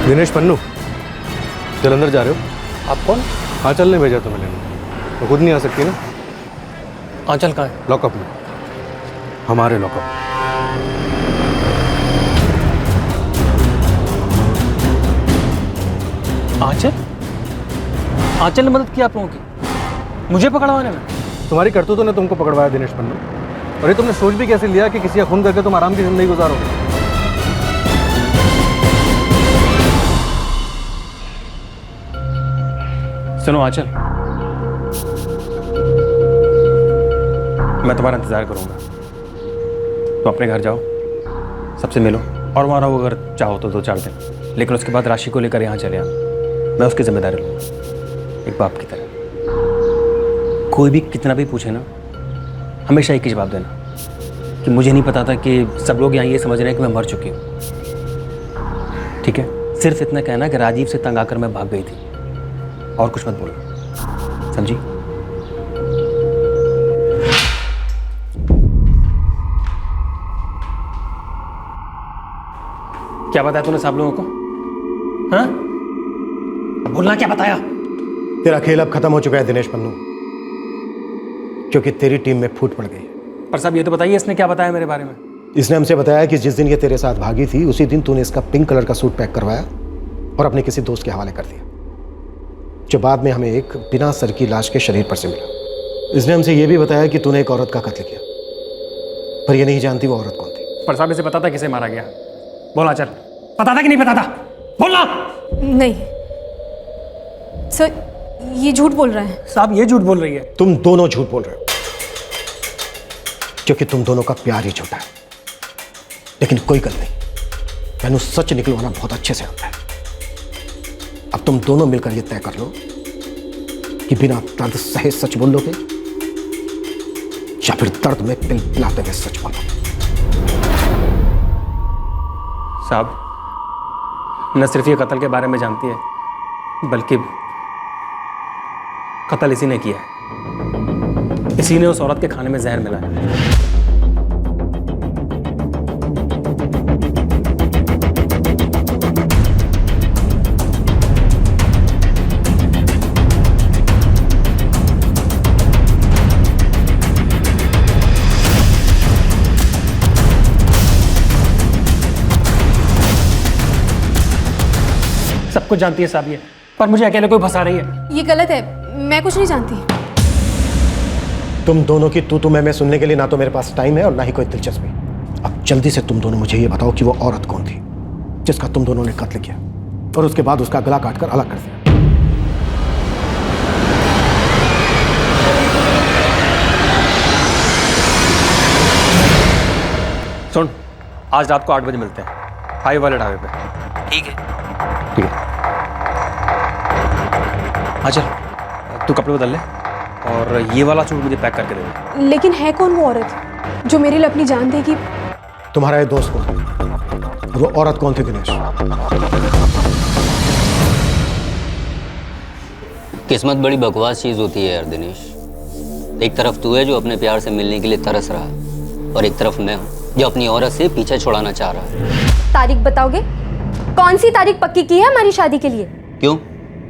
दिनेश पन्नू, जलंधर जा रहे हो? आप कौन? आंचल ने भेजा तुम्हें लेने, तो खुद नहीं आ सकती ना? आंचल कहाँ है? लॉकअप में, हमारे लॉकअप। आंचल? आंचल ने मदद की आप लोगों की मुझे पकड़वाने में? तुम्हारी करतूतों ने तुमको पकड़वाया दिनेश पन्नू। और ये तुमने सोच भी कैसे लिया कि किसी का खून करके तुम आराम की जिंदगी गुजारोगे? सुनो आंचल, मैं तुम्हारा इंतजार करूंगा। तुम अपने घर जाओ, सबसे मिलो और वहाँ रहो अगर चाहो तो 2-4 दिन, लेकिन उसके बाद राशि को लेकर यहाँ चले आना। मैं उसकी जिम्मेदारी लूँगा, एक बाप की तरह। कोई भी कितना भी पूछे ना, हमेशा एक ही जवाब देना कि मुझे नहीं पता था कि सब लोग यहाँ ये समझ रहे हैं कि मैं मर चुकी हूँ। ठीक है? सिर्फ इतना कहना कि राजीव से तंग आकर मैं भाग गई थी, और कुछ मत बोलो, समझी? क्या बताया तूने सब लोगों को? हाँ? बोलना क्या बताया? तेरा खेल अब खत्म हो चुका है दिनेश पन्नू, क्योंकि तेरी टीम में फूट पड़ गई। पर साहब ये तो बताइए, इसने क्या बताया मेरे बारे में? इसने हमसे बताया कि जिस दिन ये तेरे साथ भागी थी उसी दिन तूने इसका पिंक कलर का सूट पैक करवाया और अपने किसी दोस्त के हवाले कर दिया, जो बाद में हमें एक बिना सर की लाश के शरीर पर से मिला। इसने हमसे यह भी बताया कि तूने एक औरत का कत्ल किया, पर यह नहीं जानती वो औरत कौन थी। पर साहब इसे पता था किसे मारा गया? बोला चल, पता था कि नहीं पता था? बोलना। नहीं सर, ये झूठ बोल रहा है। साहब ये झूठ बोल रही है। तुम दोनों झूठ बोल रहे हो, क्योंकि तुम दोनों का प्यार ही झूठा है। लेकिन कोई गल नहीं, मैंने सच निकलवाना बहुत अच्छे से आता है। अब तुम दोनों मिलकर यह तय कर लो कि बिना दर्द सहे सच बोल लोगे या फिर दर्द में पिल पिलाते हुए सच बोलोगे। साहब न सिर्फ ये कत्ल के बारे में जानती है, बल्कि कत्ल इसी ने किया है। इसी ने उस औरत के खाने में जहर मिलाया। सब कुछ जानती है साहब ये, पर मुझे अकेले कोई फंसा रही है। ये गलत है, मैं कुछ नहीं जानती। तुम दोनों की तू मैं सुनने के लिए ना तो मेरे पास टाइम है और ना ही कोई दिलचस्पी। अब जल्दी से तुम दोनों मुझे ये बताओ कि वो औरत कौन थी जिसका तुम दोनों ने कत्ल किया और उसके बाद उसका गला काटकर अलग कर दिया। सुन, आज रात को 8 बजे मिलते हैं, हाई वाले ढाबे पे। ठीक है। ठीक है। हाँ चल, तू कपड़े बदल ले और ये वाला सूट मुझे पैक करके दे दे। लेकिन है कौन वो औरत जो मेरे लिए अपनी जान देगी? तुम्हारा ये दोस्त कौन? और वो औरत कौन थी दिनेश? किस्मत बड़ी बकवास चीज होती है यार दिनेश। एक तरफ तू है जो अपने प्यार से मिलने के लिए तरस रहा है, और एक तरफ मैं हूँ जो अपनी औरत से पीछे छुड़ाना चाह रहा है। तारीख बताओगे? कौन सी तारीख पक्की की है हमारी शादी के लिए? क्यों,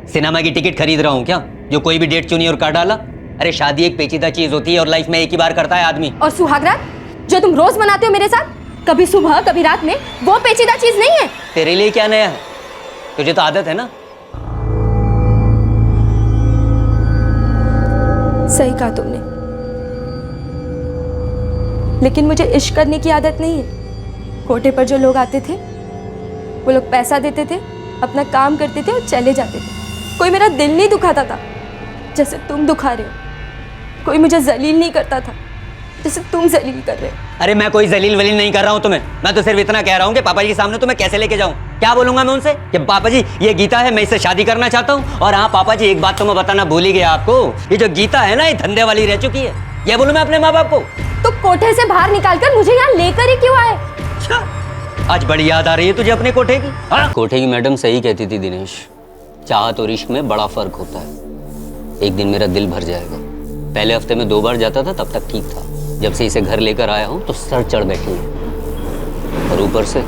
सिनेमा की टिकट खरीद रहा हूँ क्या जो कोई भी डेट चुनी और काट डाला? अरे शादी एक पेचीदा चीज होती है और लाइफ में एक ही बार करता है आदमी। और सुहागरात जो तुम रोज मनाते हो मेरे साथ, कभी सुबह कभी रात में, वो पेचीदा चीज नहीं है। तेरे लिए क्या नया है? तुझे तो आदत है ना। सही कहा तुमने, लेकिन मुझे इश्क करने की आदत नहीं है। कोटे पर जो लोग आते थे वो लोग पैसा देते थे, अपना काम करते थे और चले जाते थे। कोई मेरा दिल नहीं दुखाता था जैसे तुम दुखा रहे हो। कोई मुझे जलील नहीं करता था जैसे तुम जलील कर रहे हो। अरे मैं कोई जलील वलील नहीं कर रहा हूँ तुम्हें, मैं तो सिर्फ इतना कह रहा हूँ कि पापा जी के सामने तुम्हें कैसे लेके जाऊँ। क्या बोलूंगा मैं उनसे कि पापा जी ये गीता है, मैं इससे शादी करना चाहता हूँ। और हाँ पापा जी, एक बात तो मैं बताना भूल ही गया आपको, ये जो गीता है ना, ये धंधे वाली रह चुकी है। ये बोलूं मैं अपने माँ बाप को? तो कोठे से बाहर निकालकर मुझे यहाँ लेकर ही क्यों आए? अच्छा, आज बड़ी याद आ रही है तुझे अपने कोठे की? हाँ? कोठे की मैडम सही कहती थी दिनेश, चाहत और इश्क में बड़ा फर्क होता है। एक दिन मेरा दिल भर जाएगा। पहले हफ्ते में 2 बार जाता था, तब तक ठीक था। जब से इसे घर लेकर आया हूँ तो सर चढ़ बैठी है। और ऊपर से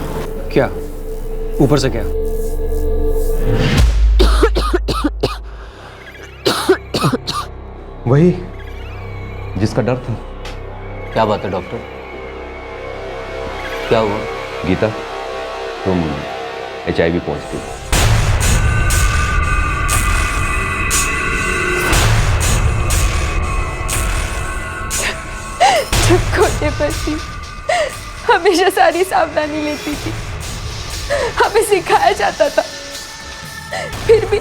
क्या? ऊपर से क्या? वही जिसका डर था। क्या बात है डॉक्टर, क्या हुआ? गीता, तुम HIV पॉजिटिव। जब कोठे पर थी हमेशा सारी सावधानी लेती थी, हमें सिखाया जाता था, फिर भी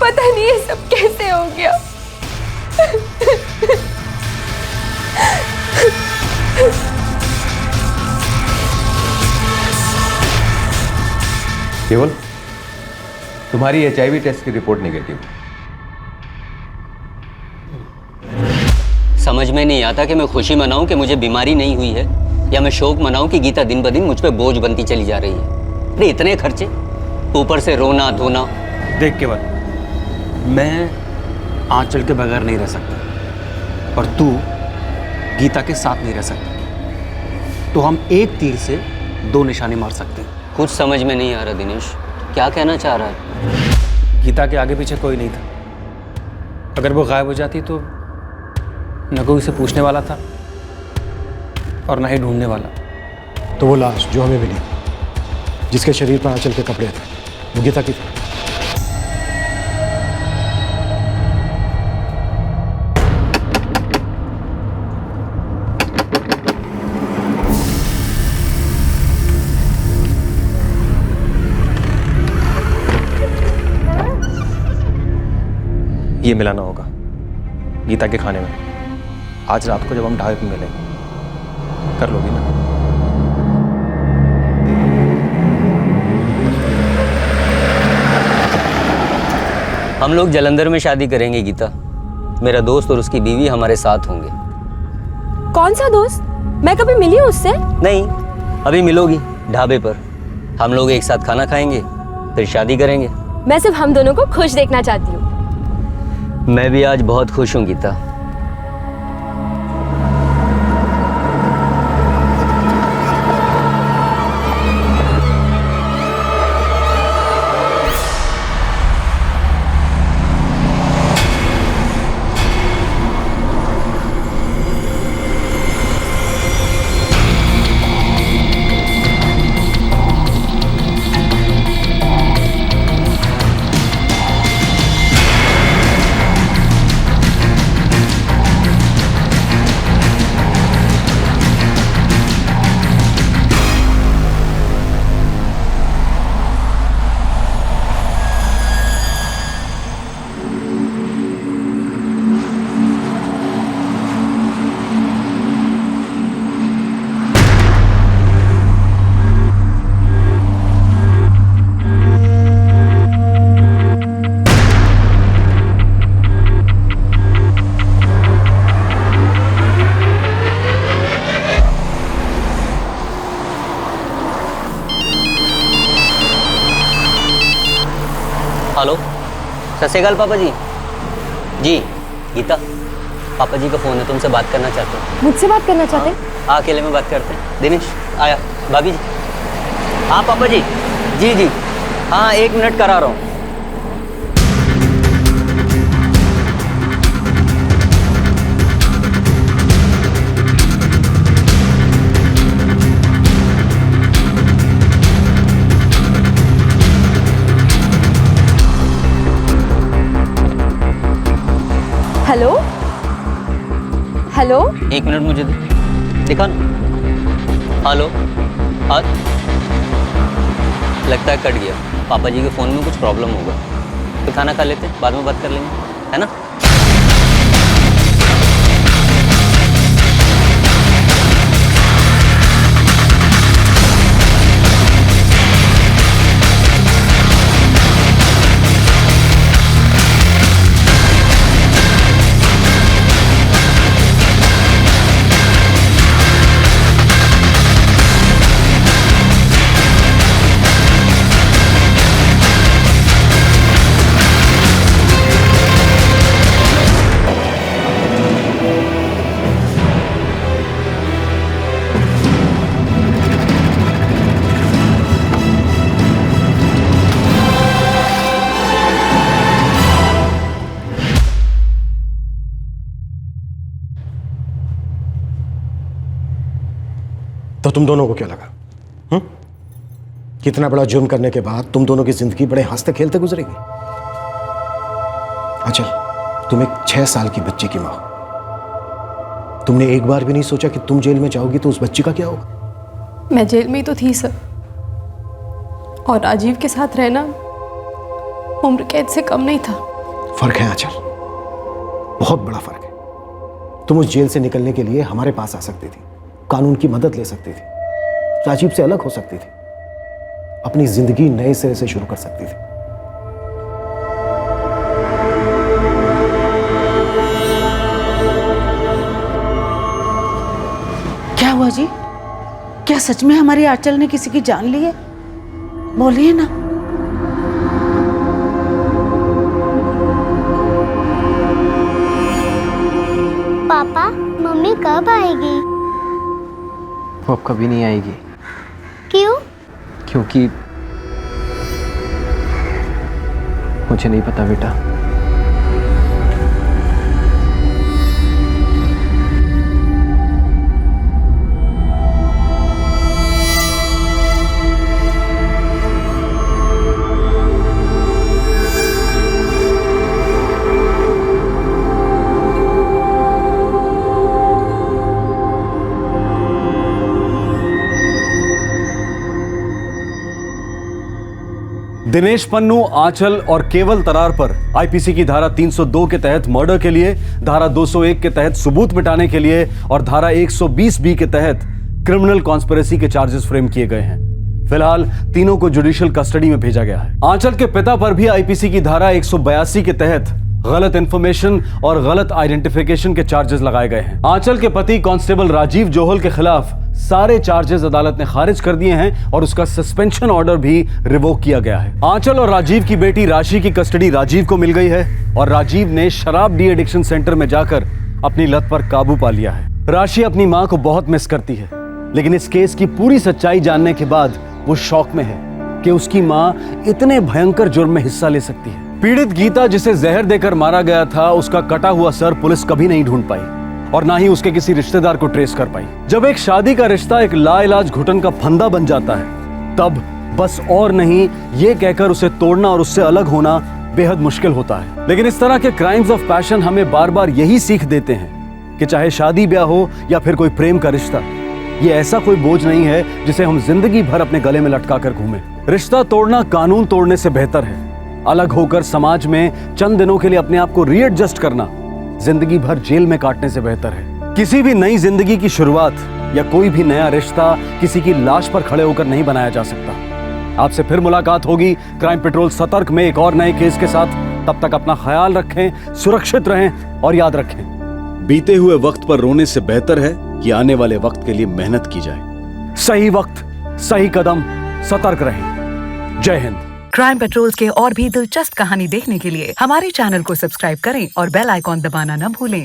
पता नहीं ये सब कैसे हो गया। केवल तुम्हारी HIV टेस्ट की रिपोर्ट नेगेटिव। समझ में नहीं आता कि मैं खुशी मनाऊं कि मुझे बीमारी नहीं हुई है, या मैं शोक मनाऊं कि गीता दिन ब दिन मुझ पे बोझ बनती चली जा रही है। अरे इतने खर्चे, ऊपर से रोना धोना। देख केवल, मैं आंचल के बगैर नहीं रह सकता और तू गीता के साथ नहीं रह सकता, तो हम एक तीर से 2 निशाने मार सकते हैं। कुछ समझ में नहीं आ रहा दिनेश, क्या कहना चाह रहा है? गीता के आगे पीछे कोई नहीं था। अगर वो गायब हो जाती तो न कोई उसे पूछने वाला था और न ही ढूंढने वाला। तो वो लाश जो हमें मिली, जिसके शरीर पर आंचल के कपड़े थे, वो गीता की थी। ये मिलाना होगा गीता के खाने में। आज रात को जब हम ढाबे पे मिलेंगे, कर लोगी ना? हम लोग जलंधर में शादी करेंगे गीता। मेरा दोस्त और उसकी बीवी हमारे साथ होंगे। कौन सा दोस्त? मैं कभी मिली हूँ उससे? नहीं, अभी मिलोगी ढाबे पर। हम लोग एक साथ खाना खाएंगे, फिर शादी करेंगे। मैं सिर्फ हम दोनों को खुश देखना चाहती हूँ। मैं भी आज बहुत खुश हूँ गीता। हेलो, सत श्री अकाल पापा जी। जी गीता, पापा जी का फ़ोन है, तुमसे बात करना चाहते हैं। मुझसे बात करना चाहते हैं? हाँ, अकेले में बात करते हैं। दिनेश आया। भाभी जी। हाँ पापा जी। जी जी हाँ, 1 मिनट करा रहा हूँ। हेलो हेलो, 1 मिनट मुझे दिखा ना। हेलो, हाँ लगता है कट गया। पापा जी के फ़ोन में कुछ प्रॉब्लम होगा, तो खाना खा लेते हैं, बाद में बात कर लेंगे, है ना? तो तुम दोनों को क्या लगा? कितना बड़ा जुर्म करने के बाद तुम दोनों की जिंदगी बड़े हंसते खेलते गुजरेगी। अच्छा, तुम एक 6 साल की बच्ची की मां हो, तुमने एक बार भी नहीं सोचा कि तुम जेल में जाओगी तो उस बच्ची का क्या होगा? मैं जेल में ही तो थी सर, और राजीव के साथ रहना उम्र कैद से कम नहीं था। फर्क है आंचल, बहुत बड़ा फर्क है। तुम उस जेल से निकलने के लिए हमारे पास आ सकती थी, कानून की मदद ले सकती थी, राजीव से अलग हो सकती थी, अपनी जिंदगी नए सिरे से शुरू कर सकती थी। क्या हुआ जी? क्या सच में हमारी आंचल ने किसी की जान ली है? बोलिए ना। पापा, मम्मी कब आएगी? वो अब कभी नहीं आएगी। क्यों? क्योंकि मुझे नहीं पता बेटा। दिनेश पन्नू, आंचल और केवल तरार पर आईपीसी की धारा 302 के तहत मर्डर के लिए, धारा 201 के तहत सबूत मिटाने के लिए और धारा 120 के तहत क्रिमिनल कॉन्स्पिरेसी के चार्जेस फ्रेम किए गए हैं। फिलहाल तीनों को जुडिशियल कस्टडी में भेजा गया है। आंचल के पिता पर भी आईपीसी की धारा 182 के तहत गलत इंफॉर्मेशन और गलत आइडेंटिफिकेशन के चार्जेस लगाए गए हैं। आंचल के पति कांस्टेबल राजीव जोहल के खिलाफ सारे चार्जेस अदालत ने खारिज कर दिए हैं और उसका सस्पेंशन ऑर्डर भी रिवोक किया गया है। आंचल और राजीव की बेटी राशि की कस्टडी राजीव को मिल गई है और राजीव ने शराब डी एडिक्शन सेंटर में जाकर अपनी लत पर काबू पा लिया है। राशि अपनी मां को बहुत मिस करती है, लेकिन इस केस की पूरी सच्चाई जानने के बाद वो शौक में है कि उसकी मां इतने भयंकर जुर्म में हिस्सा ले सकती है। पीड़ित गीता, जिसे जहर देकर मारा गया था, उसका कटा हुआ सर पुलिस कभी नहीं ढूंढ पाई और ना ही उसके किसी रिश्तेदार को ट्रेस कर पाई। जब एक शादी का रिश्ता एक लाइलाज घुटन का फंदा बन जाता है, तब बस और नहीं ये कहकर उसे तोड़ना और उससे अलग होना बेहद मुश्किल होता है। लेकिन इस तरह के क्राइम्स ऑफ पैशन हमें बार बार यही सीख देते हैं कि चाहे शादी ब्याह हो या फिर कोई प्रेम का रिश्ता, ये ऐसा कोई बोझ नहीं है जिसे हम जिंदगी भर अपने गले में लटका कर घूमें। रिश्ता तोड़ना कानून तोड़ने से बेहतर है। अलग होकर समाज में चंद दिनों के लिए अपने आप को रीएडजस्ट करना जिंदगी भर जेल में काटने से बेहतर है। किसी भी नई जिंदगी की शुरुआत या कोई भी नया रिश्ता किसी की लाश पर खड़े होकर नहीं बनाया जा सकता। आपसे फिर मुलाकात होगी क्राइम पेट्रोल सतर्क में एक और नए केस के साथ। तब तक अपना ख्याल रखें, सुरक्षित रहें और याद रखें, बीते हुए वक्त पर रोने से बेहतर है कि आने वाले वक्त के लिए मेहनत की जाए। सही वक्त, सही कदम, सतर्क रहें। जय हिंद। क्राइम पेट्रोल के और भी दिलचस्प कहानी देखने के लिए हमारे चैनल को सब्सक्राइब करें और बेल आइकॉन दबाना न भूलें।